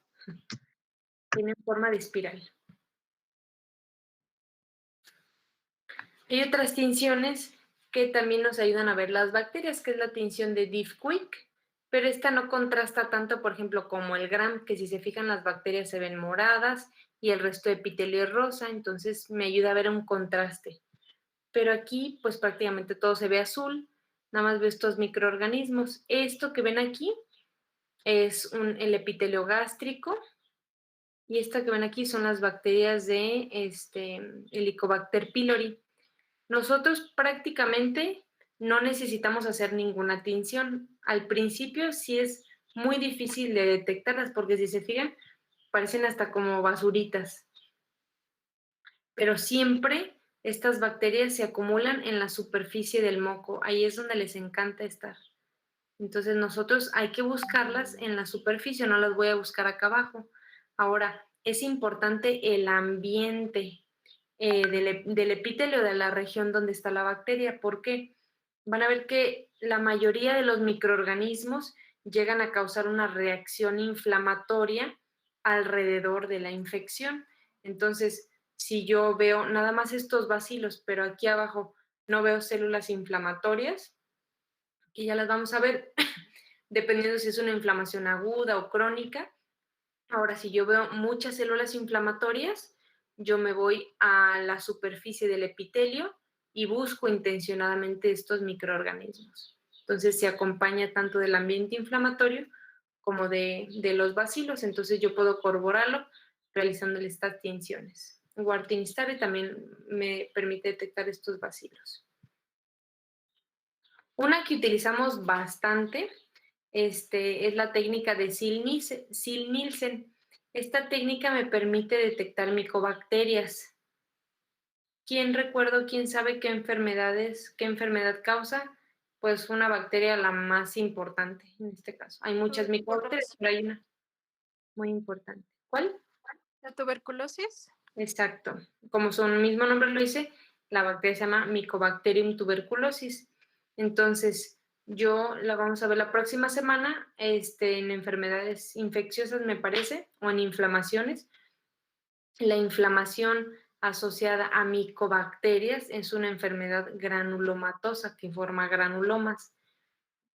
Tienen forma de espiral. Hay otras tinciones que también nos ayudan a ver las bacterias, que es la tinción de Diff-Quick, pero esta no contrasta tanto, por ejemplo, como el Gram, que si se fijan las bacterias se ven moradas y el resto de epitelio es rosa, entonces me ayuda a ver un contraste. Pero aquí, pues prácticamente todo se ve azul, nada más veo estos microorganismos. Esto que ven aquí es el epitelio gástrico, y esta que ven aquí son las bacterias de Helicobacter pylori. Nosotros prácticamente no necesitamos hacer ninguna tinción. Al principio sí es muy difícil de detectarlas porque si se fijan, parecen hasta como basuritas. Pero siempre estas bacterias se acumulan en la superficie del moco. Ahí es donde les encanta estar. Entonces nosotros hay que buscarlas en la superficie, no las voy a buscar acá abajo. Ahora, es importante el ambiente del epitelio de la región donde está la bacteria, porque van a ver que la mayoría de los microorganismos llegan a causar una reacción inflamatoria alrededor de la infección. Entonces, si yo veo nada más estos bacilos, pero aquí abajo no veo células inflamatorias, que ya las vamos a ver dependiendo si es una inflamación aguda o crónica. Ahora, si yo veo muchas células inflamatorias, yo me voy a la superficie del epitelio y busco intencionadamente estos microorganismos. Entonces, se acompaña tanto del ambiente inflamatorio como de los bacilos, entonces yo puedo corroborarlo realizándole estas tinciones. Warthin-Starre también me permite detectar estos bacilos. Una que utilizamos bastante es la técnica de Ziehl-Neelsen. Esta técnica me permite detectar micobacterias. ¿Quién sabe qué enfermedad causa? Pues una bacteria la más importante en este caso. Hay muchas micobacterias, pero hay una muy importante. ¿Cuál? ¿La tuberculosis? Exacto. Como su mismo nombre lo dice, la bacteria se llama Mycobacterium tuberculosis. Entonces, yo la vamos a ver la próxima semana en enfermedades infecciosas, me parece, o en inflamaciones. La inflamación asociada a micobacterias es una enfermedad granulomatosa que forma granulomas.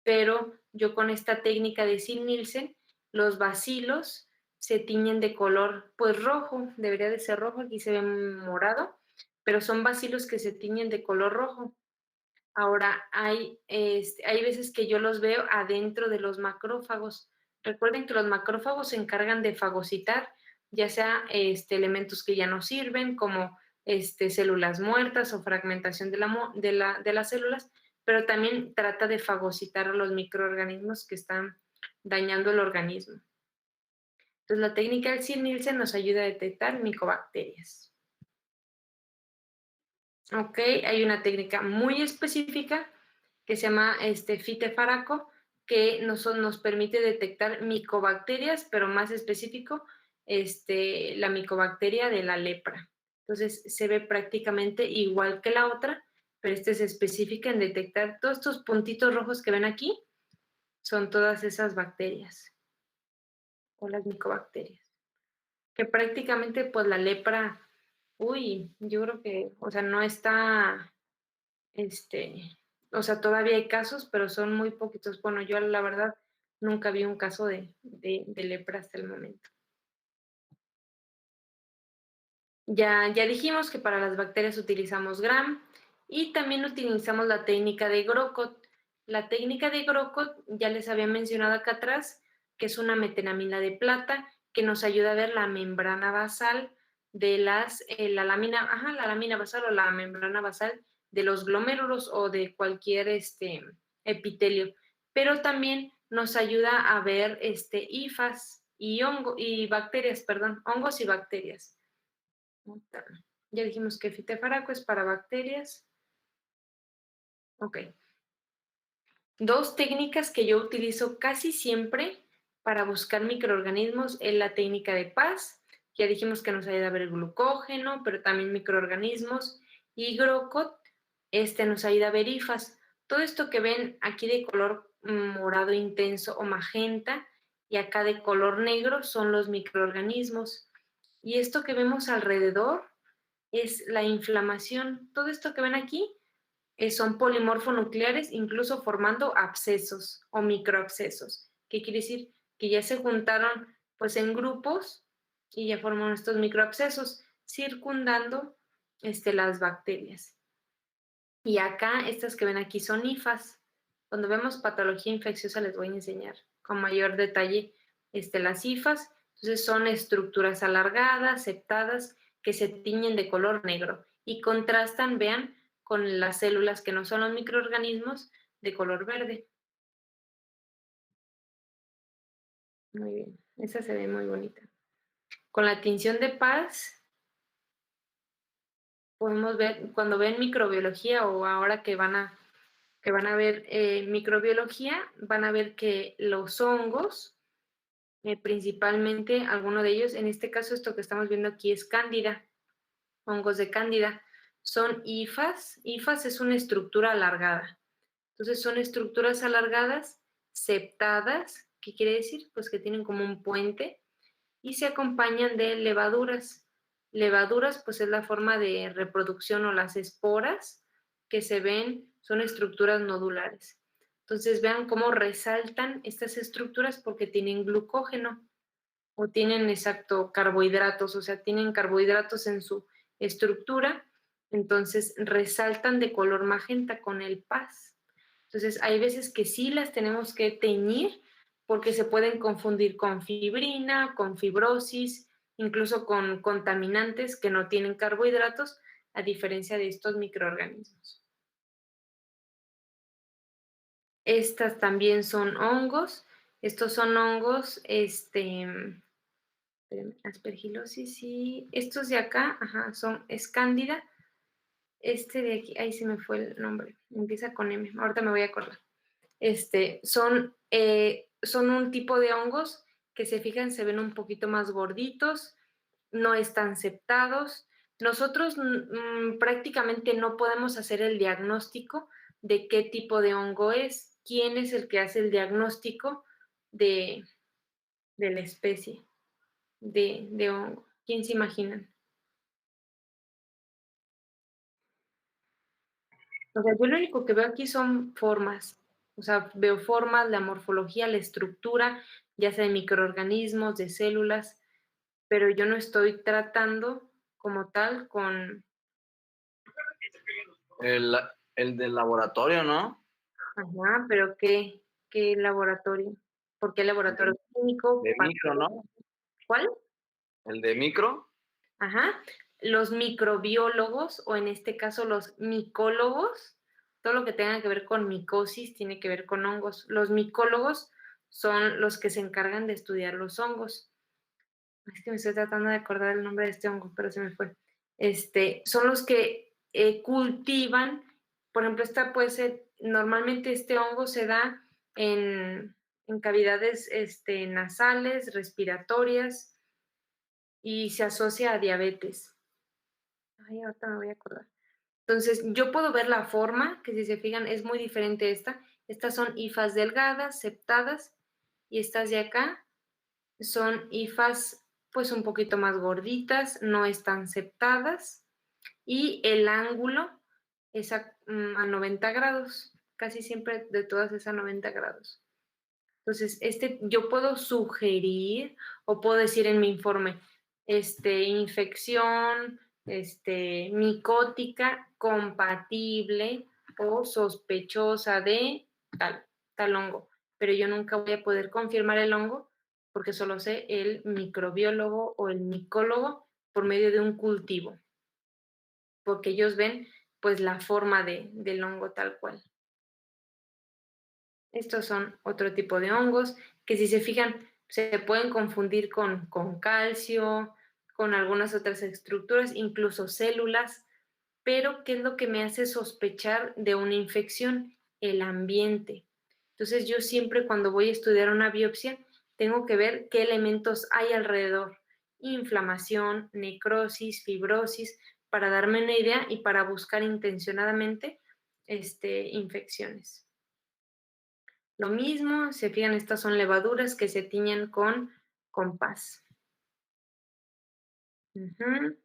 Pero yo con esta técnica de Ziehl-Neelsen, los bacilos se tiñen de color, pues rojo, debería de ser rojo, aquí se ve morado, pero son bacilos que se tiñen de color rojo. Ahora, hay veces que yo los veo adentro de los macrófagos. Recuerden que los macrófagos se encargan de fagocitar, ya sea elementos que ya no sirven, como células muertas o fragmentación de las células, pero también trata de fagocitar a los microorganismos que están dañando el organismo. Entonces, la técnica del Ziehl-Neelsen nos ayuda a detectar micobacterias. Ok, hay una técnica muy específica que se llama Fitefaraco, que nos permite detectar micobacterias, pero más específico, la micobacteria de la lepra. Entonces, se ve prácticamente igual que la otra, pero esta es específica en detectar todos estos puntitos rojos que ven aquí, son todas esas bacterias, o las micobacterias, que prácticamente, pues, la lepra, yo creo que, o sea, no está, o sea, todavía hay casos, pero son muy poquitos. Bueno, yo la verdad nunca vi un caso de lepra hasta el momento. Ya dijimos que para las bacterias utilizamos Gram y también utilizamos la técnica de Grocott. La técnica de Grocott ya les había mencionado acá atrás, que es una metenamina de plata que nos ayuda a ver la membrana basal de la lámina basal o la membrana basal de los glomérulos o de cualquier epitelio. Pero también nos ayuda a ver hifas y bacterias, hongos y bacterias. Ya dijimos que Fitefaraco es para bacterias. Ok. Dos técnicas que yo utilizo casi siempre para buscar microorganismos es la técnica de Paz. Ya dijimos que nos ayuda a ver el glucógeno, pero también microorganismos. Y Grocott, nos ayuda a ver hifas. Todo esto que ven aquí de color morado intenso o magenta, y acá de color negro son los microorganismos. Y esto que vemos alrededor es la inflamación. Todo esto que ven aquí son polimorfonucleares, incluso formando abscesos o microabscesos. ¿Qué quiere decir? Que ya se juntaron pues en grupos y ya forman estos microabscesos circundando las bacterias. Y acá, estas que ven aquí son hifas. Cuando vemos patología infecciosa les voy a enseñar con mayor detalle las hifas. Entonces son estructuras alargadas, septadas, que se tiñen de color negro y contrastan, vean, con las células que no son los microorganismos de color verde. Muy bien, esa se ve muy bonita. Con la tinción de Paz podemos ver, cuando ven microbiología o ahora que van a ver microbiología, van a ver que los hongos, principalmente alguno de ellos, en este caso esto que estamos viendo aquí es cándida, hongos de cándida, son hifas. Hifas es una estructura alargada. Entonces son estructuras alargadas, septadas, ¿qué quiere decir? Pues que tienen como un puente y se acompañan de levaduras. Levaduras, pues es la forma de reproducción o las esporas que se ven, son estructuras nodulares. Entonces vean cómo resaltan estas estructuras porque tienen glucógeno o tienen exacto carbohidratos, o sea, tienen carbohidratos en su estructura, entonces resaltan de color magenta con el Paz. Entonces hay veces que sí las tenemos que teñir porque se pueden confundir con fibrina, con fibrosis, incluso con contaminantes que no tienen carbohidratos, a diferencia de estos microorganismos. Estas también son hongos. Estos son hongos, aspergilosis y estos de acá, es cándida. Este de aquí, ahí se me fue el nombre, empieza con M, ahorita me voy a acordar. Son un tipo de hongos que se fijan, se ven un poquito más gorditos, no están septados. Nosotros prácticamente no podemos hacer el diagnóstico de qué tipo de hongo es, quién es el que hace el diagnóstico de la especie de hongo. ¿Quién se imaginan? O sea, yo lo único que veo aquí son formas. O sea, veo formas, la morfología, la estructura, ya sea de microorganismos, de células, pero yo no estoy tratando como tal con... El del laboratorio, ¿no? Ajá, pero ¿qué laboratorio? ¿Por qué laboratorio químico? De micro, ¿no? ¿Cuál? El de micro. Ajá. Los microbiólogos, o en este caso los micólogos, todo lo que tenga que ver con micosis tiene que ver con hongos. Los micólogos son los que se encargan de estudiar los hongos. Es que me estoy tratando de acordar el nombre de este hongo, pero se me fue. Son los que cultivan, por ejemplo, esta puede ser, normalmente este hongo se da en cavidades nasales, respiratorias, y se asocia a diabetes. Ay, ahorita me voy a acordar. Entonces, yo puedo ver la forma, que si se fijan es muy diferente esta. Estas son hifas delgadas, septadas, y estas de acá son hifas pues un poquito más gorditas, no están septadas, y el ángulo es a 90 grados, casi siempre de todas es a 90 grados. Entonces, yo puedo sugerir o puedo decir en mi informe, infección, micótica compatible o sospechosa de tal hongo, pero yo nunca voy a poder confirmar el hongo porque solo sé el microbiólogo o el micólogo por medio de un cultivo, porque ellos ven pues la forma del hongo tal cual. Estos son otro tipo de hongos que si se fijan se pueden confundir con calcio, con algunas otras estructuras, incluso células, pero ¿qué es lo que me hace sospechar de una infección? El ambiente. Entonces yo siempre cuando voy a estudiar una biopsia tengo que ver qué elementos hay alrededor, inflamación, necrosis, fibrosis, para darme una idea y para buscar intencionadamente infecciones. Lo mismo, se fijan, estas son levaduras que se tiñen con compás. Ujú.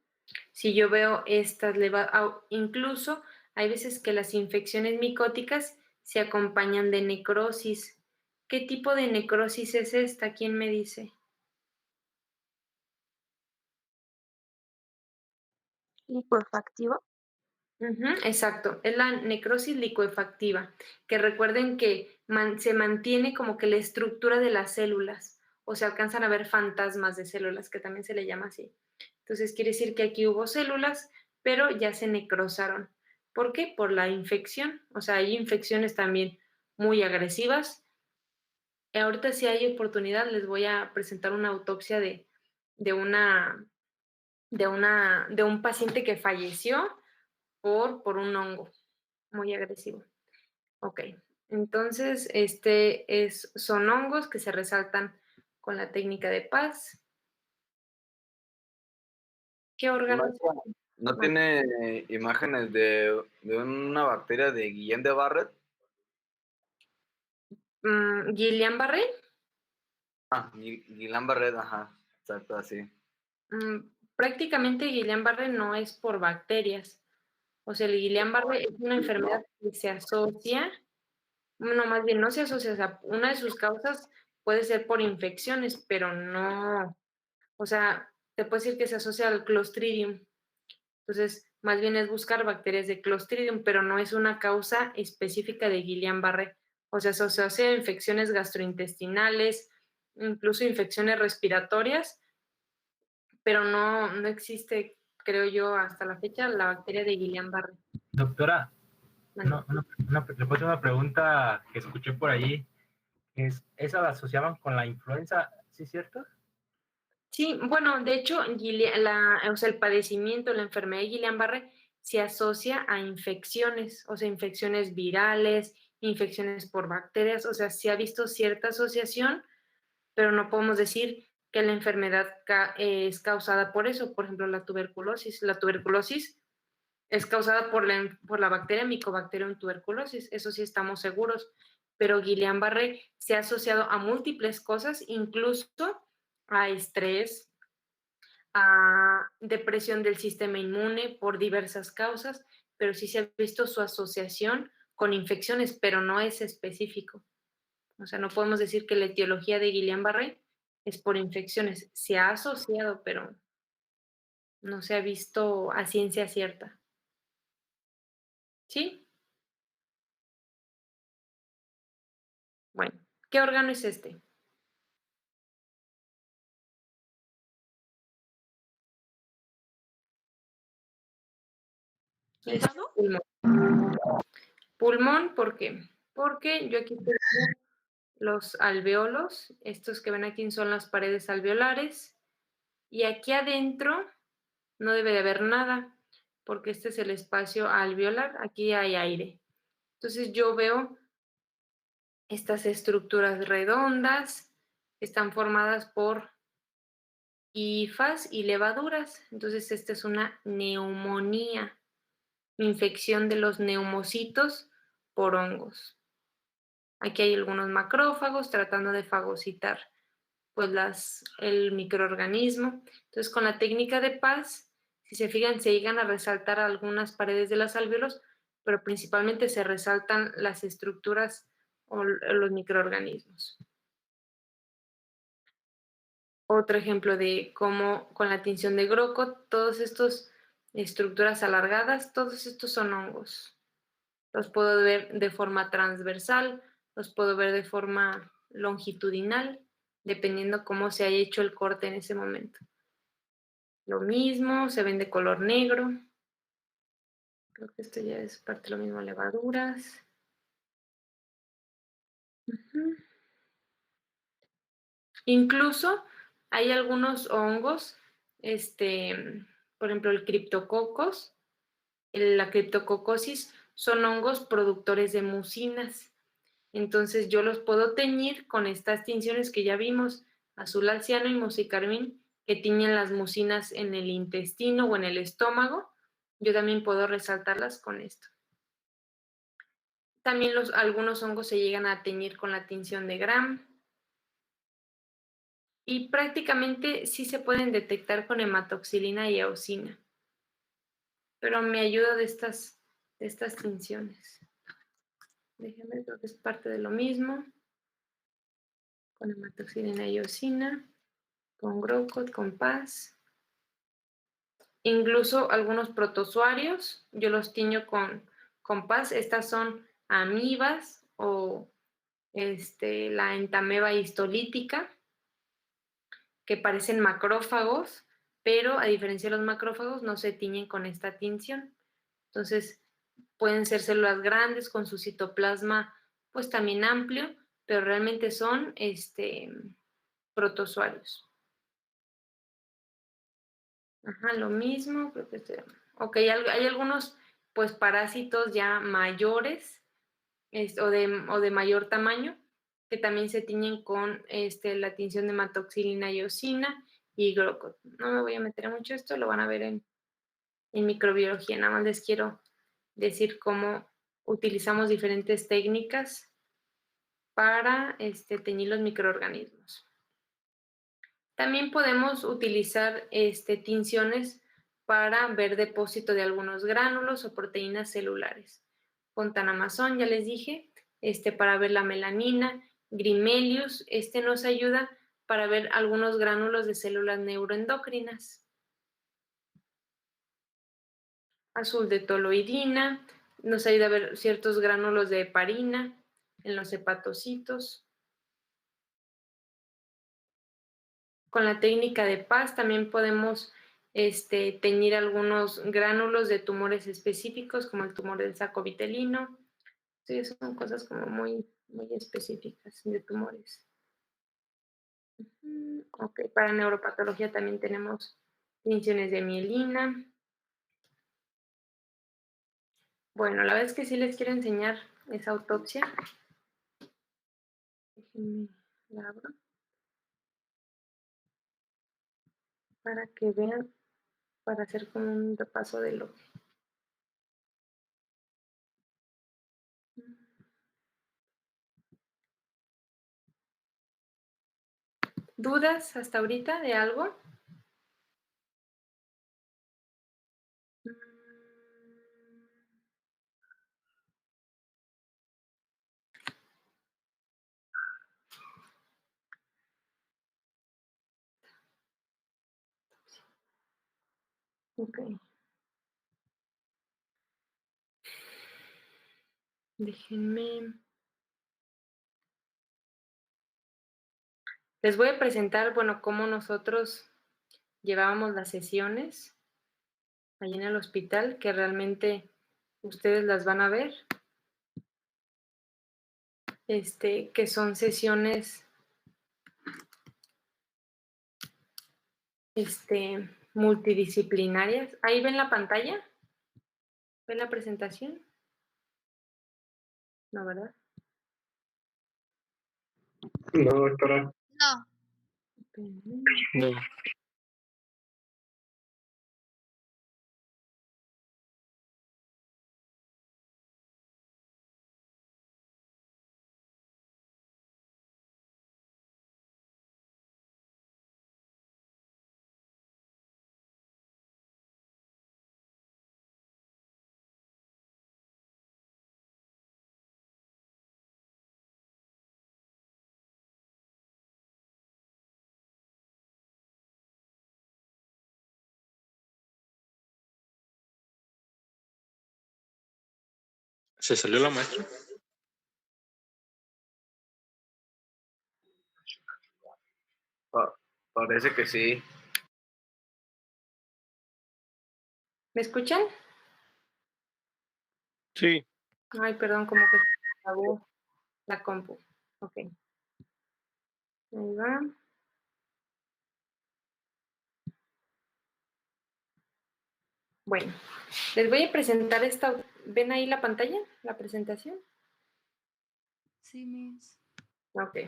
Si yo veo estas levaduras, incluso hay veces que las infecciones micóticas se acompañan de necrosis. ¿Qué tipo de necrosis es esta? ¿Quién me dice? Licuefactiva. Ujú, exacto, es la necrosis licuefactiva, que recuerden que se mantiene como que la estructura de las células, o se alcanzan a ver fantasmas de células, que también se le llama así. Entonces quiere decir que aquí hubo células, pero ya se necrosaron. ¿Por qué? Por la infección, o sea, hay infecciones también muy agresivas. Ahorita si hay oportunidad les voy a presentar una autopsia de una, de un paciente que falleció por un hongo muy agresivo. Ok, entonces son hongos que se resaltan con la técnica de Paz. ¿Qué órganos? Maestra, ¿no tiene imágenes de una bacteria de Guillain de Barrett? Guillain-Barré. Guillain-Barré, ajá, exacto, así. Prácticamente Guillain-Barré no es por bacterias. O sea, el Guillain-Barré es una enfermedad que se asocia, no, más bien no se asocia, o sea, una de sus causas puede ser por infecciones, pero no, o sea, te puedo decir que se asocia al Clostridium. Entonces, más bien es buscar bacterias de Clostridium, pero no es una causa específica de Guillain-Barré. O sea, se asocia a infecciones gastrointestinales, incluso infecciones respiratorias, pero no existe, creo yo, hasta la fecha, la bacteria de Guillain-Barré. Doctora, Bueno. le puse una pregunta que escuché por allí. ¿Esa la asociaban con la influenza? ¿Sí es cierto? Sí, bueno, de hecho, o sea, el padecimiento, la enfermedad de Guillain-Barré se asocia a infecciones, o sea, infecciones virales, infecciones por bacterias, o sea, se ha visto cierta asociación, pero no podemos decir que la enfermedad es causada por eso. Por ejemplo, la tuberculosis. La tuberculosis es causada por la bacteria Mycobacterium tuberculosis, eso sí estamos seguros, pero Guillain-Barré se ha asociado a múltiples cosas, incluso a estrés, a depresión del sistema inmune por diversas causas, pero sí se ha visto su asociación con infecciones, pero no es específico. O sea, no podemos decir que la etiología de Guillain-Barré es por infecciones. Se ha asociado, pero no se ha visto a ciencia cierta. ¿Sí? Bueno, ¿qué órgano es este? Es pulmón. Pulmón, ¿por qué? Porque yo aquí tengo los alveolos, estos que ven aquí son las paredes alveolares, y aquí adentro no debe de haber nada, porque este es el espacio alveolar, aquí hay aire. Entonces yo veo estas estructuras redondas, están formadas por hifas y levaduras, entonces esta es una neumonía, infección de los neumocitos por hongos. Aquí hay algunos macrófagos tratando de fagocitar pues el microorganismo. Entonces, con la técnica de Paz, si se fijan, se llegan a resaltar algunas paredes de los alvéolos, pero principalmente se resaltan las estructuras o los microorganismos. Otro ejemplo de cómo con la tinción de Groco, todas estas estructuras alargadas, todos estos son hongos. Los puedo ver de forma transversal, los puedo ver de forma longitudinal, dependiendo cómo se haya hecho el corte en ese momento. Lo mismo, se ven de color negro. Creo que esto ya es parte de lo mismo, levaduras. Incluso hay algunos hongos, por ejemplo, el criptococos, la criptococosis, son hongos productores de mucinas. Entonces yo los puedo teñir con estas tinciones que ya vimos, azul alciano y musicarmín, que tiñen las mucinas en el intestino o en el estómago. Yo también puedo resaltarlas con esto. También algunos hongos se llegan a teñir con la tinción de Gram. Y prácticamente sí se pueden detectar con hematoxilina y eosina. Pero me ayuda de estas tinciones. Déjenme, creo que es parte de lo mismo. Con hematoxilina y eosina, con Grocod, con PAS. Incluso algunos protozoarios, yo los tiño con PAS. Estas son amibas o la entameba histolítica, que parecen macrófagos, pero a diferencia de los macrófagos no se tiñen con esta tinción. Entonces, pueden ser células grandes con su citoplasma pues también amplio, pero realmente son protozoarios. Ajá, lo mismo, creo que ok, hay algunos pues parásitos ya mayores o de mayor tamaño que también se tiñen con la tinción de hematoxilina y eosina y Grocod. No me voy a meter en mucho esto, lo van a ver en microbiología. Nada más les quiero decir cómo utilizamos diferentes técnicas para teñir los microorganismos. También podemos utilizar tinciones para ver depósito de algunos gránulos o proteínas celulares. Fontanamazón, ya les dije, para ver la melanina. Grimelius, nos ayuda para ver algunos gránulos de células neuroendocrinas. Azul de toloidina, nos ayuda a ver ciertos gránulos de heparina en los hepatocitos. Con la técnica de PAS también podemos teñir algunos gránulos de tumores específicos, como el tumor del saco vitelino. Sí, son cosas como muy, muy específicas de tumores. Ok, para neuropatología también tenemos tinciones de mielina. Bueno, la verdad es que sí les quiero enseñar esa autopsia. Déjenme la abro. Para que vean, para hacer como un repaso de lo que... ¿Dudas hasta ahorita de algo? Ok. Déjenme... Les voy a presentar, bueno, cómo nosotros llevábamos las sesiones allí en el hospital, que realmente ustedes las van a ver. Que son sesiones multidisciplinarias. ¿Ahí ven la pantalla? ¿Ven la presentación? No, ¿verdad? No, doctora. No. No. ¿Se salió la maestra? Parece que sí. ¿Me escuchan? Sí. Ay, perdón, como que se apagó la compu. Ok. Ahí va. Bueno, les voy a presentar esta. ¿Ven ahí la pantalla? ¿La presentación? Sí, Miss. Ok.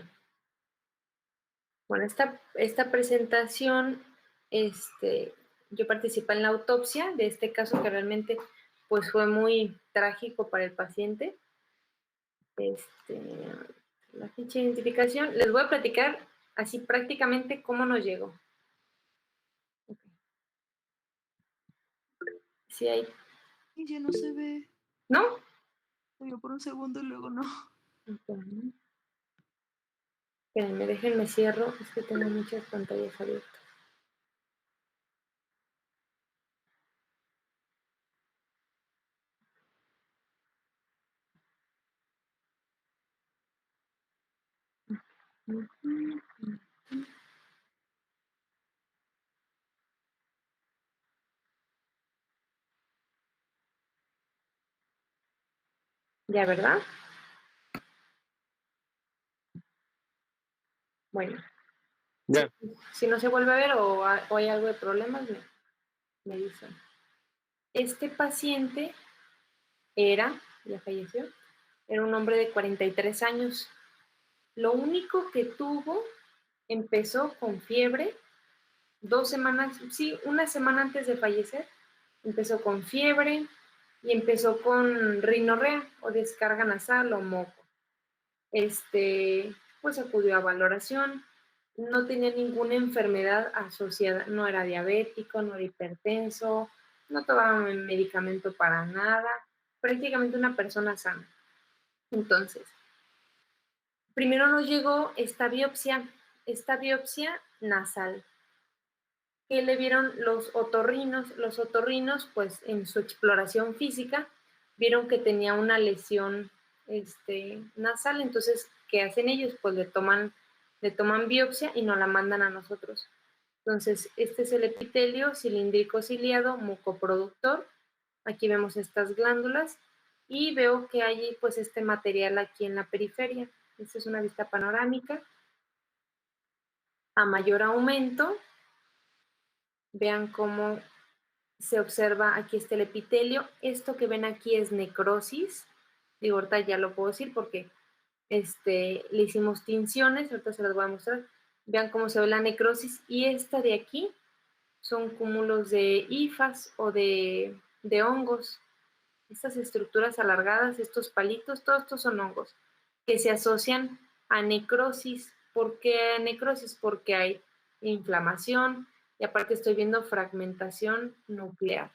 Bueno, esta presentación, yo participé en la autopsia de este caso que realmente pues fue muy trágico para el paciente. La ficha de identificación. Les voy a platicar así prácticamente cómo nos llegó. Okay. Sí hay. Y ya no se ve. ¿No? Se vio por un segundo y luego no. Okay. Espérenme, déjenme cierro. Es que tengo muchas pantallas abiertas. Ya, ¿verdad? Bueno. Ya. Si no se vuelve a ver o hay algo de problemas, me dicen. Este paciente ya falleció, era un hombre de 43 años. Lo único que tuvo, empezó con fiebre, 2 semanas, sí, una semana antes de fallecer, empezó con fiebre y empezó con rinorrea o descarga nasal o moco. Pues acudió a valoración, no tenía ninguna enfermedad asociada, no era diabético, no era hipertenso, no tomaba medicamento para nada, prácticamente una persona sana. Entonces, primero nos llegó esta biopsia nasal, que le vieron los otorrinos. Los otorrinos, pues en su exploración física, vieron que tenía una lesión nasal. Entonces, ¿qué hacen ellos? Pues le toman biopsia y nos la mandan a nosotros. Entonces, este es el epitelio cilíndrico ciliado mucoproductor. Aquí vemos estas glándulas y veo que hay pues este material aquí en la periferia. Esta es una vista panorámica. A mayor aumento, vean cómo se observa aquí el epitelio. Esto que ven aquí es necrosis. Digo, ahorita ya lo puedo decir porque le hicimos tinciones, ahorita se las voy a mostrar. Vean cómo se ve la necrosis. Y esta de aquí son cúmulos de hifas o de hongos. Estas estructuras alargadas, estos palitos, todos estos son hongos que se asocian a necrosis. ¿Por qué necrosis? Porque hay inflamación y aparte estoy viendo fragmentación nuclear.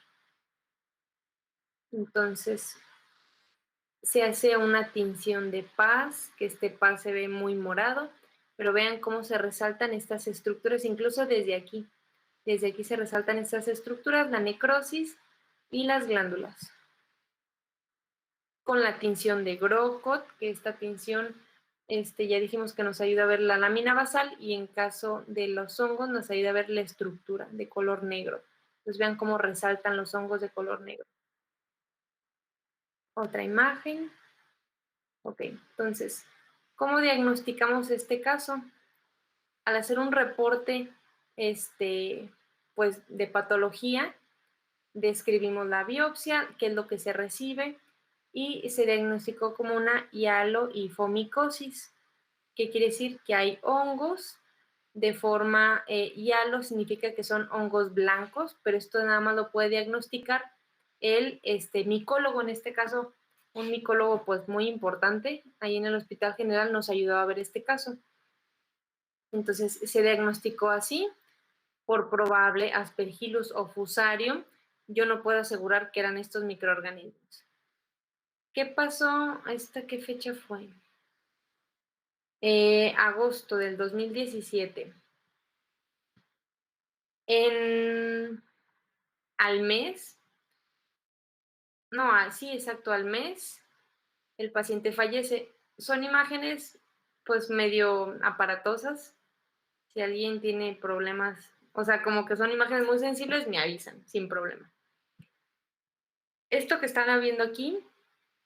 Entonces, se hace una tinción de paz, que este paz se ve muy morado, pero vean cómo se resaltan estas estructuras, incluso desde aquí. Desde aquí se resaltan estas estructuras, la necrosis y las glándulas. Con la tinción de Grocott, que esta tinción ya dijimos que nos ayuda a ver la lámina basal y en caso de los hongos nos ayuda a ver la estructura de color negro. Entonces vean cómo resaltan los hongos de color negro. Otra imagen. Ok, entonces, ¿cómo diagnosticamos este caso? Al hacer un reporte pues, de patología, describimos la biopsia, qué es lo que se recibe, y se diagnosticó como una hialoifomicosis, que quiere decir que hay hongos de forma, hialo significa que son hongos blancos, pero esto nada más lo puede diagnosticar el micólogo, en este caso un micólogo pues muy importante, ahí en el Hospital General nos ayudó a ver este caso. Entonces se diagnosticó así, por probable Aspergillus o Fusarium. Yo no puedo asegurar que eran estos microorganismos. ¿Qué pasó? ¿Qué fecha fue? Agosto del 2017. Al mes, sí, exacto, al mes, el paciente fallece. Son imágenes, pues, medio aparatosas. Si alguien tiene problemas, o sea, como que son imágenes muy sensibles, me avisan, sin problema. Esto que están viendo aquí,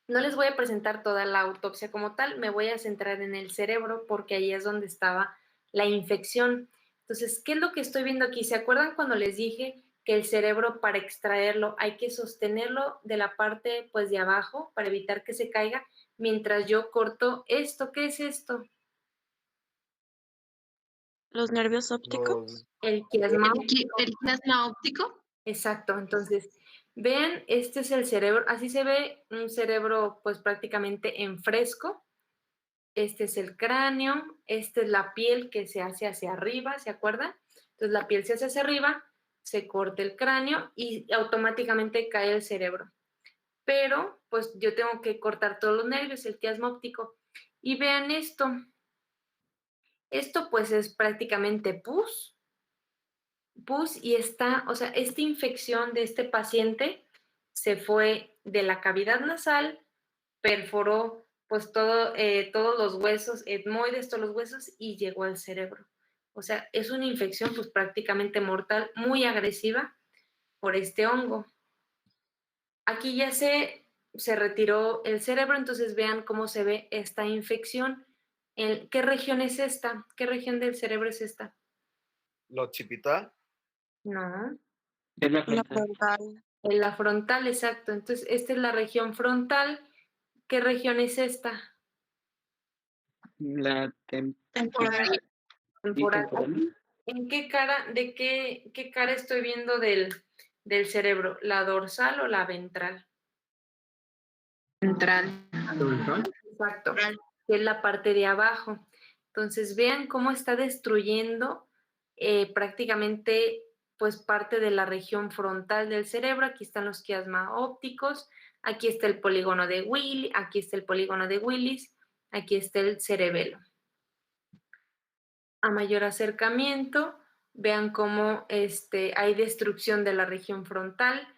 no les voy a presentar toda la autopsia como tal, me voy a centrar en el cerebro porque ahí es donde estaba la infección. Entonces, ¿qué es lo que estoy viendo aquí? ¿Se acuerdan cuando les dije que el cerebro, para extraerlo, hay que sostenerlo de la parte, pues, de abajo para evitar que se caiga mientras yo corto esto? ¿Qué es esto? ¿Los nervios ópticos? El quiasma. ¿El plasma óptico? Exacto, entonces, vean, este es el cerebro, así se ve un cerebro pues prácticamente en fresco, este es el cráneo, esta es la piel que se hace hacia arriba, ¿se acuerdan? Entonces la piel se hace hacia arriba, se corta el cráneo y automáticamente cae el cerebro. Pero pues yo tengo que cortar todos los nervios, el quiasma óptico. Y vean esto. Esto pues es prácticamente pus y está, o sea, esta infección de este paciente se fue de la cavidad nasal, perforó pues todos los huesos, etmoides, todos los huesos y llegó al cerebro. O sea, es una infección pues prácticamente mortal, muy agresiva por este hongo. Aquí ya se retiró el cerebro, entonces vean cómo se ve esta infección. ¿Qué región es esta? ¿Qué región del cerebro es esta? ¿Lo occipital? No, Es la La frontal. frontal. en la frontal, exacto. Entonces, esta es la región frontal. ¿Qué región es esta? La Temporal. sí, Temporal. temporal. ¿En qué cara, qué cara estoy viendo del cerebro? ¿La dorsal o la ventral? Central. Exacto, que es la parte de abajo. Entonces, vean cómo está destruyendo prácticamente pues parte de la región frontal del cerebro. Aquí están los quiasma ópticos, aquí está el polígono de Willis, aquí está el polígono de Willis, aquí está el cerebelo. A mayor acercamiento, vean cómo hay destrucción de la región frontal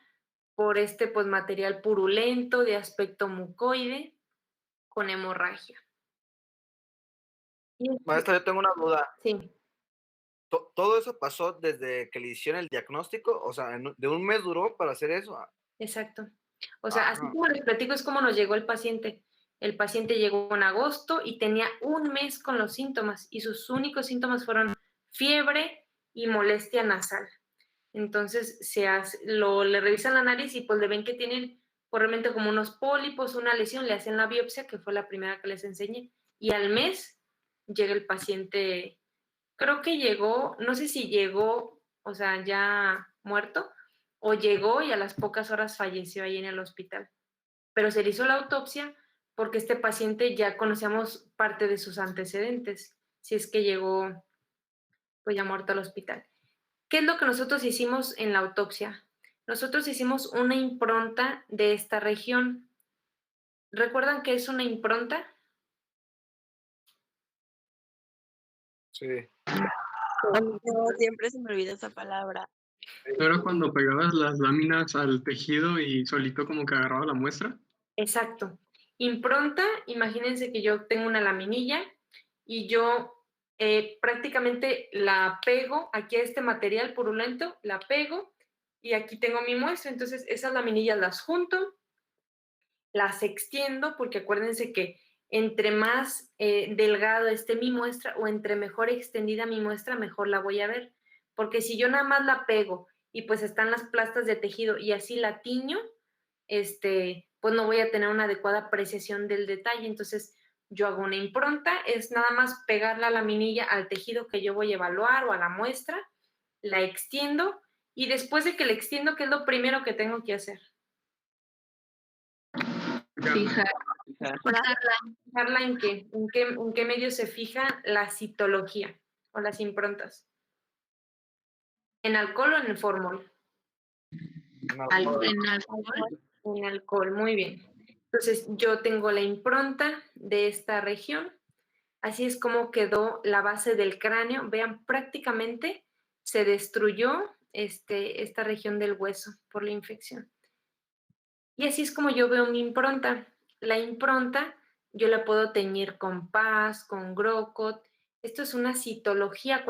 por pues, material purulento de aspecto mucoide con hemorragia. Maestra, yo tengo una duda. Sí. ¿Todo eso pasó desde que le hicieron el diagnóstico? O sea, ¿de un mes duró para hacer eso? Exacto. O sea, así Ajá. como les platico es como nos llegó el paciente. El paciente llegó en agosto y tenía un mes con los síntomas y sus únicos síntomas fueron fiebre y molestia nasal. Entonces le revisan la nariz y pues le ven que tienen realmente como unos pólipos, una lesión, le hacen la biopsia, que fue la primera que les enseñé, y al mes llega el paciente, creo que llegó, no sé si llegó, o sea, ya muerto, o llegó y a las pocas horas falleció ahí en el hospital. Pero se le hizo la autopsia porque este paciente ya conocíamos parte de sus antecedentes, si es que llegó pues ya muerto al hospital. ¿Qué es lo que nosotros hicimos en la autopsia? Nosotros hicimos una impronta de esta región. ¿Recuerdan qué es una impronta? Sí. A mí siempre se me olvida esa palabra. ¿No era cuando pegabas las láminas al tejido y solito como que agarraba la muestra? Exacto. Impronta, imagínense que yo tengo una laminilla y yo prácticamente la pego aquí a este material purulento, la pego y aquí tengo mi muestra. Entonces esas laminillas las junto, las extiendo, porque acuérdense que entre más delgado esté mi muestra o entre mejor extendida mi muestra, mejor la voy a ver. Porque si yo nada más la pego y pues están las plastas de tejido y así la tiño, pues no voy a tener una adecuada apreciación del detalle. Entonces yo hago una impronta, es nada más pegar la laminilla al tejido que yo voy a evaluar o a la muestra, la extiendo y después de que la extiendo, ¿qué es lo primero que tengo que hacer? Fijar. ¿Fijarla en qué? ¿En qué medio se fija la citología o las improntas? ¿En alcohol o en el formol? En alcohol. En alcohol, muy bien. Entonces yo tengo la impronta de esta región. Así es como quedó la base del cráneo. Vean, prácticamente se destruyó esta región del hueso por la infección. Y así es como yo veo mi impronta. La impronta yo la puedo teñir con PAS, con Grocot. Esto es una citología.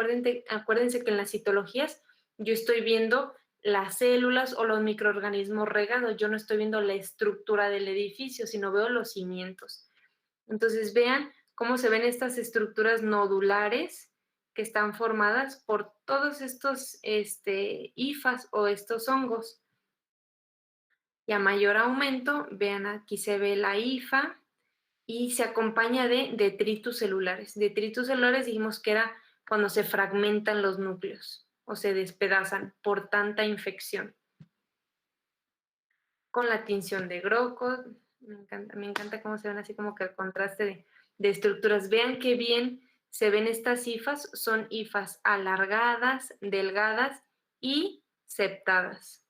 Acuérdense que en las citologías yo estoy viendo las células o los microorganismos regados. Yo no estoy viendo la estructura del edificio, sino veo los cimientos. Entonces vean cómo se ven estas estructuras nodulares que están formadas por todos estos hifas o estos hongos. Y a mayor aumento, vean aquí se ve la hifa y se acompaña de detritus celulares. Detritus celulares dijimos que era cuando se fragmentan los núcleos o se despedazan por tanta infección. Con la tinción de Grocod, me encanta cómo se ven así como que el contraste de estructuras. Vean qué bien se ven estas hifas, son hifas alargadas, delgadas y septadas.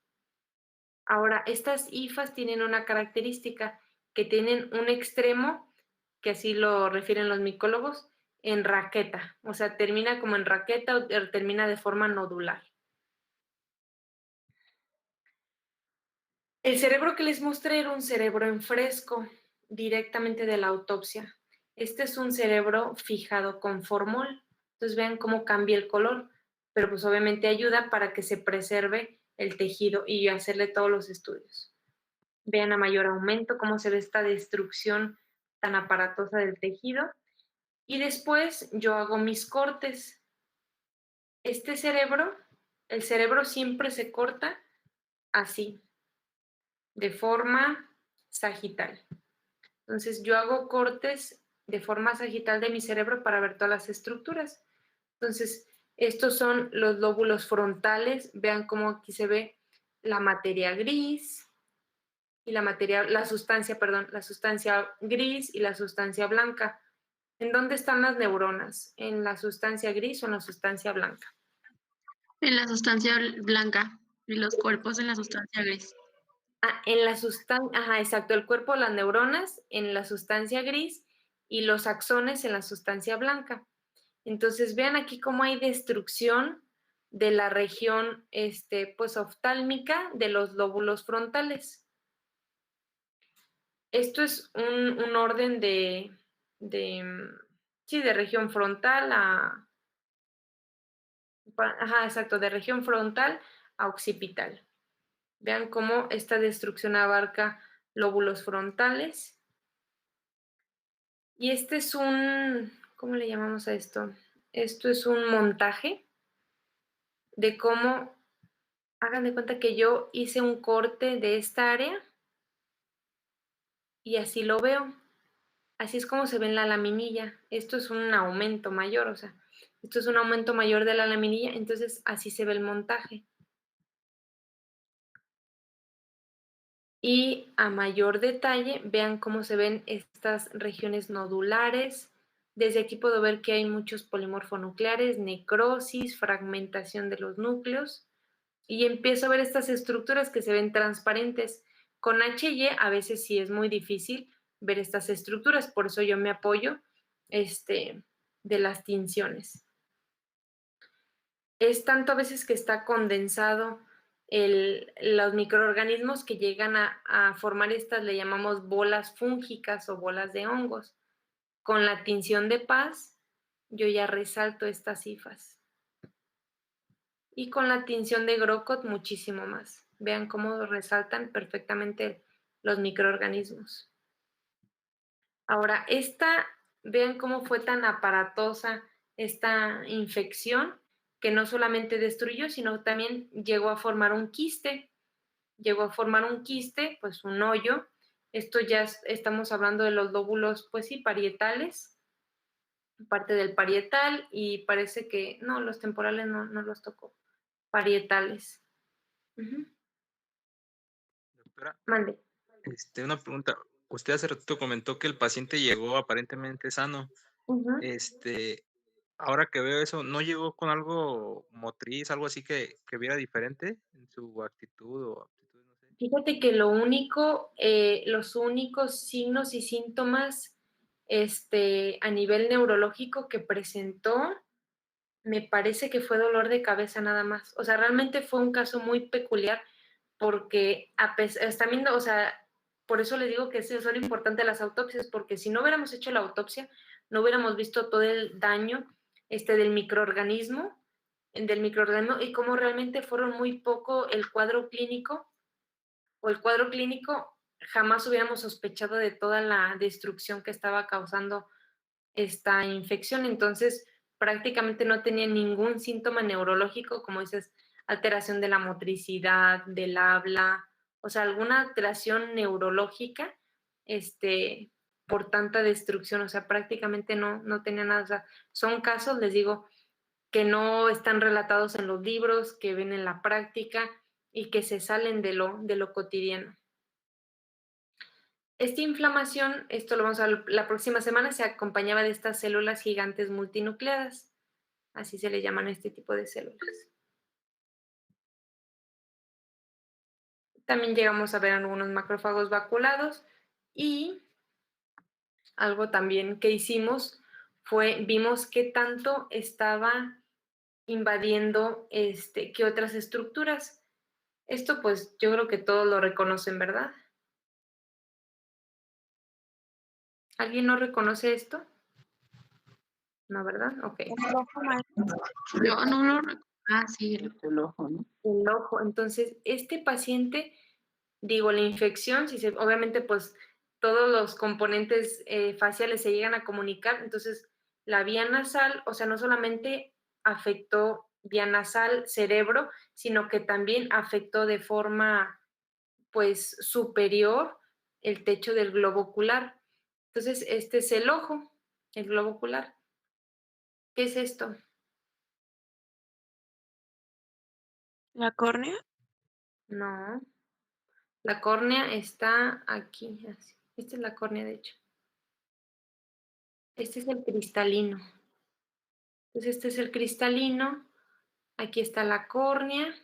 Ahora, estas hifas tienen una característica, que tienen un extremo, que así lo refieren los micólogos, en raqueta, o sea, termina como en raqueta o termina de forma nodular. El cerebro que les mostré era un cerebro en fresco, directamente de la autopsia. Este es un cerebro fijado con formol. Entonces vean cómo cambia el color, pero pues obviamente ayuda para que se preserve el tejido y hacerle todos los estudios. Vean a mayor aumento cómo se ve esta destrucción tan aparatosa del tejido. Y después yo hago mis cortes. Este cerebro, el cerebro siempre se corta así, de forma sagital. Entonces yo hago cortes de forma sagital de mi cerebro para ver todas las estructuras. Entonces, estos son los lóbulos frontales. Vean cómo aquí se ve la materia gris y la sustancia gris y la sustancia blanca. ¿En dónde están las neuronas? ¿En la sustancia gris o en la sustancia blanca? En la sustancia blanca y los cuerpos en la sustancia gris. En la sustancia, ajá, exacto, el cuerpo, las neuronas en la sustancia gris y los axones en la sustancia blanca. Entonces, vean aquí cómo hay destrucción de la región pues, oftálmica de los lóbulos frontales. Esto es un orden de región frontal exacto, de región frontal a occipital. Vean cómo esta destrucción abarca lóbulos frontales. Y este es ¿cómo le llamamos a esto? Esto es un montaje de cómo, hagan de cuenta que yo hice un corte de esta área y así lo veo. Así es como se ve en la laminilla. Esto es un aumento mayor, o sea, esto es un aumento mayor de la laminilla, entonces así se ve el montaje. Y a mayor detalle, vean cómo se ven estas regiones nodulares. Desde aquí puedo ver que hay muchos polimorfonucleares, necrosis, fragmentación de los núcleos. Y empiezo a ver estas estructuras que se ven transparentes. Con HY a veces sí es muy difícil ver estas estructuras, por eso yo me apoyo de las tinciones. Es tanto a veces que está condensado los microorganismos que llegan a formar estas, le llamamos bolas fúngicas o bolas de hongos. Con la tinción de Paz, yo ya resalto estas hifas. Y con la tinción de Grocott, muchísimo más. Vean cómo resaltan perfectamente los microorganismos. Ahora, vean cómo fue tan aparatosa esta infección, que no solamente destruyó, sino también llegó a formar un quiste. Llegó a formar un quiste, pues un hoyo. Esto ya estamos hablando de los lóbulos, pues sí, parietales, parte del parietal, y parece que, no, los temporales no los tocó, parietales. Doctora, Mande. una pregunta. Usted hace rato comentó que el paciente llegó aparentemente sano. Ahora que veo eso, ¿no llegó con algo motriz, algo así que viera diferente en su actitud o aptitud? No sé. Fíjate que los únicos signos y síntomas a nivel neurológico que presentó, me parece que fue dolor de cabeza nada más. O sea, realmente fue un caso muy peculiar porque también, o sea, por eso les digo que son importantes las autopsias, porque si no hubiéramos hecho la autopsia, no hubiéramos visto todo el daño del microorganismo y cómo realmente fueron muy poco el cuadro clínico jamás hubiéramos sospechado de toda la destrucción que estaba causando esta infección. Entonces, prácticamente no tenía ningún síntoma neurológico, como dices, alteración de la motricidad, del habla, o sea, alguna alteración neurológica, por tanta destrucción, o sea, prácticamente no tenía nada. O sea, son casos, les digo, que no están relatados en los libros, que ven en la práctica y que se salen de lo cotidiano. Esta inflamación, esto lo vamos a ver la próxima semana, se acompañaba de estas células gigantes multinucleadas. Así se le llaman a este tipo de células. También llegamos a ver algunos macrófagos vaculados y algo también que hicimos vimos qué tanto estaba invadiendo qué otras estructuras. Esto pues yo creo que todos lo reconocen, ¿verdad? ¿Alguien no reconoce esto? No, ¿verdad? Ok. Yo no lo recuerdo. Ah, sí, el ojo, ¿no? El ojo. Entonces, este paciente, digo, la infección, obviamente, pues todos los componentes faciales se llegan a comunicar, entonces la vía nasal, o sea, no solamente afectó vía nasal, cerebro, sino que también afectó de forma, pues, superior el techo del globo ocular. Entonces, este es el ojo, el globo ocular. ¿Qué es esto? ¿La córnea? No. La córnea está aquí, así. Esta es la córnea, de hecho. Este es el cristalino. Entonces, este es el cristalino. Aquí está la córnea.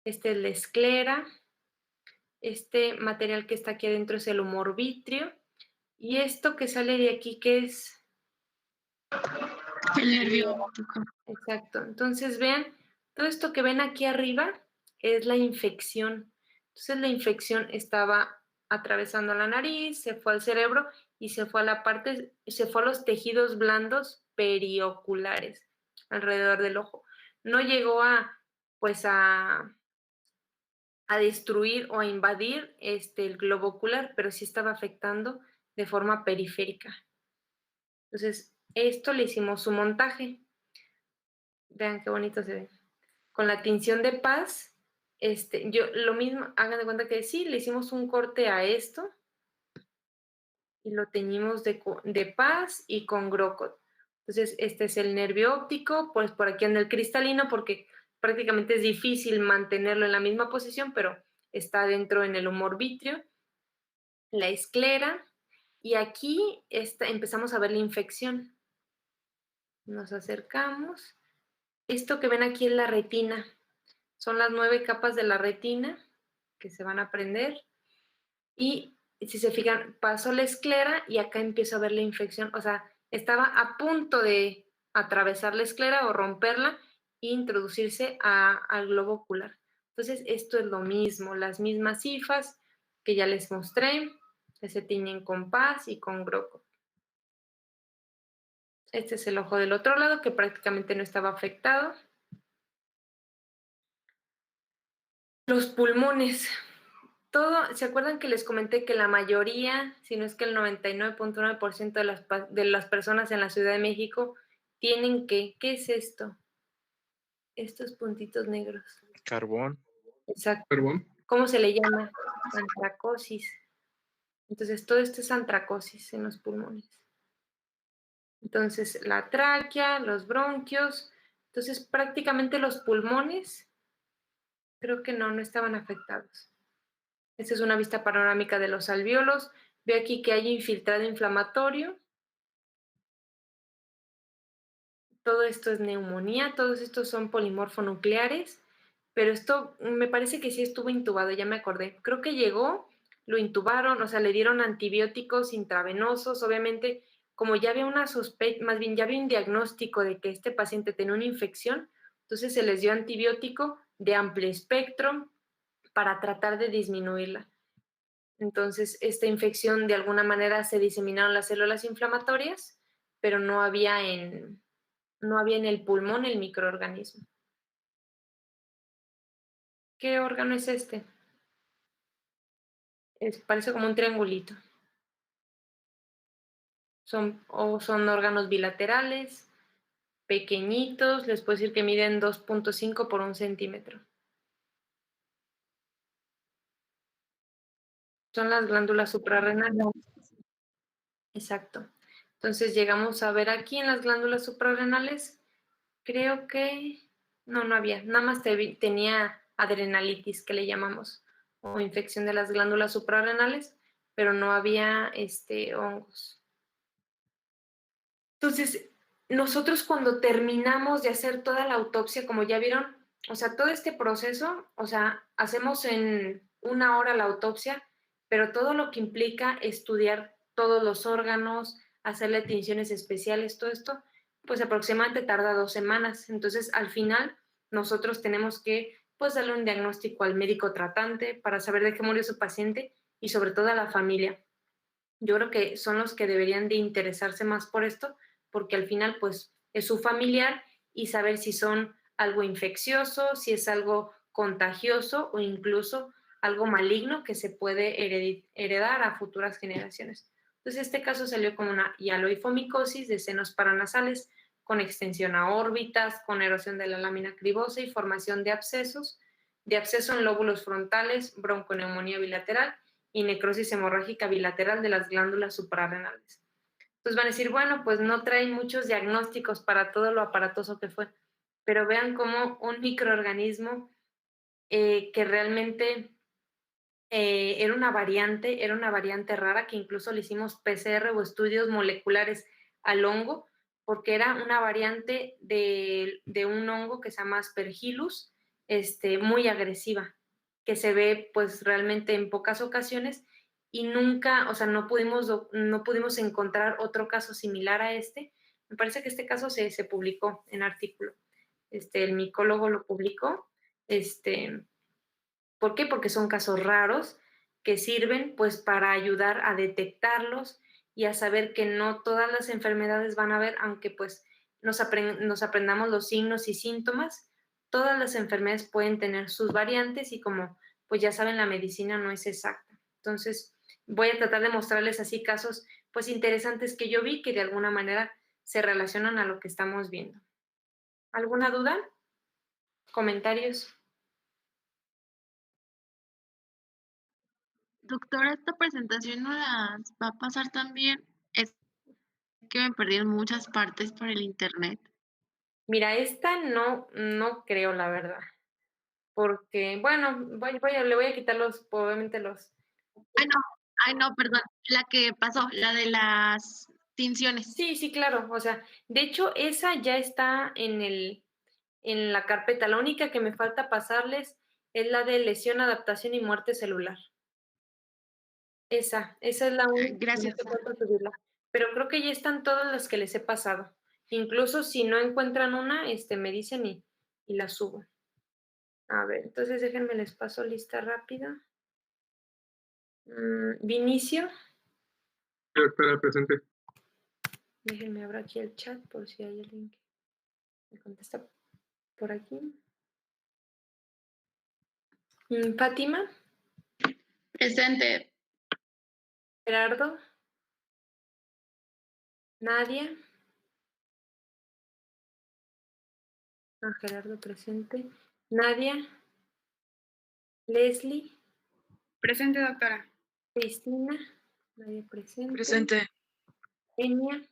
Este es la esclera. Este material que está aquí adentro es el humor vítreo. Y esto que sale de aquí, ¿qué es? El nervio óptico. Exacto. Entonces, vean, todo esto que ven aquí arriba es la infección. Entonces, la infección estaba atravesando la nariz, se fue al cerebro y se fue a los tejidos blandos perioculares alrededor del ojo. No llegó pues a destruir o a invadir el globo ocular, pero sí estaba afectando de forma periférica. Entonces, esto le hicimos su montaje. Vean qué bonito se ve. Con la tinción de paz, yo lo mismo, hagan de cuenta que sí, le hicimos un corte a esto y lo teñimos de paz y con Grocod. Entonces, este es el nervio óptico, pues por aquí anda el cristalino, porque prácticamente es difícil mantenerlo en la misma posición, pero está dentro en el humor vítreo, la esclera, y aquí empezamos a ver la infección. Nos acercamos. Esto que ven aquí es la retina. Son las 9 capas de la retina que se van a prender. Y si se fijan, pasó la esclera y acá empiezo a ver la infección. O sea, estaba a punto de atravesar la esclera o romperla e introducirse al globo ocular. Entonces, esto es lo mismo, las mismas cifras que ya les mostré, que se tiñen con paz y con Grocod. Este es el ojo del otro lado que prácticamente no estaba afectado. Los pulmones. ¿Se acuerdan que les comenté que la mayoría, si no es que el 99.9% de las personas en la Ciudad de México tienen ¿qué es esto? Estos puntitos negros. Carbón. Exacto. Carbón. ¿Cómo se le llama? Antracosis. Entonces, todo esto es antracosis en los pulmones. Entonces, la tráquea, los bronquios. Entonces, prácticamente los pulmones, creo que no estaban afectados. Esta es una vista panorámica de los alvéolos. Veo aquí que hay infiltrado inflamatorio. Todo esto es neumonía, todos estos son polimorfonucleares, pero esto me parece que sí estuvo intubado, ya me acordé. Creo que llegó, lo intubaron, o sea, le dieron antibióticos intravenosos, obviamente, como ya había una sospecha, más bien ya había un diagnóstico de que este paciente tenía una infección, entonces se les dio antibiótico de amplio espectro para tratar de disminuirla. Entonces, esta infección de alguna manera se diseminaron las células inflamatorias, pero no había en el pulmón el microorganismo. ¿Qué órgano es este? Parece como un triangulito. Son órganos bilaterales, pequeñitos, les puedo decir que miden 2.5 por 1 centímetro. Son las glándulas suprarrenales. Exacto. Entonces llegamos a ver aquí en las glándulas suprarrenales, creo que no había, nada más tenía adrenalitis, que le llamamos, o infección de las glándulas suprarrenales, pero no había hongos. Entonces, nosotros cuando terminamos de hacer toda la autopsia, como ya vieron, o sea, todo este proceso, o sea, hacemos en 1 hora la autopsia, pero todo lo que implica estudiar todos los órganos, hacerle tinciones especiales, todo esto, pues aproximadamente tarda 2 semanas. Entonces, al final, nosotros tenemos que, pues, darle un diagnóstico al médico tratante para saber de qué murió su paciente y sobre todo a la familia. Yo creo que son los que deberían de interesarse más por esto, porque al final, pues, es su familiar y saber si son algo infeccioso, si es algo contagioso o incluso algo maligno que se puede heredar a futuras generaciones. Entonces, este caso salió como una hialoifomicosis de senos paranasales con extensión a órbitas, con erosión de la lámina cribosa y formación de absceso en lóbulos frontales, bronconeumonía bilateral y necrosis hemorrágica bilateral de las glándulas suprarrenales. Entonces van a decir, bueno, pues no traen muchos diagnósticos para todo lo aparatoso que fue, pero vean cómo un microorganismo que realmente era una variante rara, que incluso le hicimos PCR o estudios moleculares al hongo, porque era una variante de un hongo que se llama Aspergillus, muy agresiva, que se ve pues realmente en pocas ocasiones y nunca, o sea, no pudimos encontrar otro caso similar a este. Me parece que este caso se publicó en artículo. El micólogo lo publicó. ¿Por qué? Porque son casos raros que sirven pues para ayudar a detectarlos y a saber que no todas las enfermedades van a haber, aunque pues nos aprendamos los signos y síntomas, todas las enfermedades pueden tener sus variantes y como pues ya saben, la medicina no es exacta. Entonces voy a tratar de mostrarles así casos pues interesantes que yo vi que de alguna manera se relacionan a lo que estamos viendo. ¿Alguna duda? ¿Comentarios? Doctora, esta presentación no las va a pasar también. Es que me perdí en muchas partes por el internet. Mira, esta no creo, la verdad. Porque, bueno, le voy a quitar obviamente los. Ay, no, perdón. La que pasó, la de las tinciones. Sí, claro. O sea, de hecho, esa ya está en la carpeta. La única que me falta pasarles es la de lesión, adaptación y muerte celular. Esa es la única. Gracias. Que me falta subirla. Pero creo que ya están todas las que les he pasado. Incluso si no encuentran una, me dicen y la subo. A ver, entonces déjenme les paso lista rápida. Vinicio. Espera, presente. Déjenme abrir aquí el chat por si hay alguien que me contesta por aquí. Fátima. Presente. Gerardo. Nadia. Gerardo presente. Nadia. Leslie. Presente, doctora. Cristina. Nadia presente. Presente. Enia.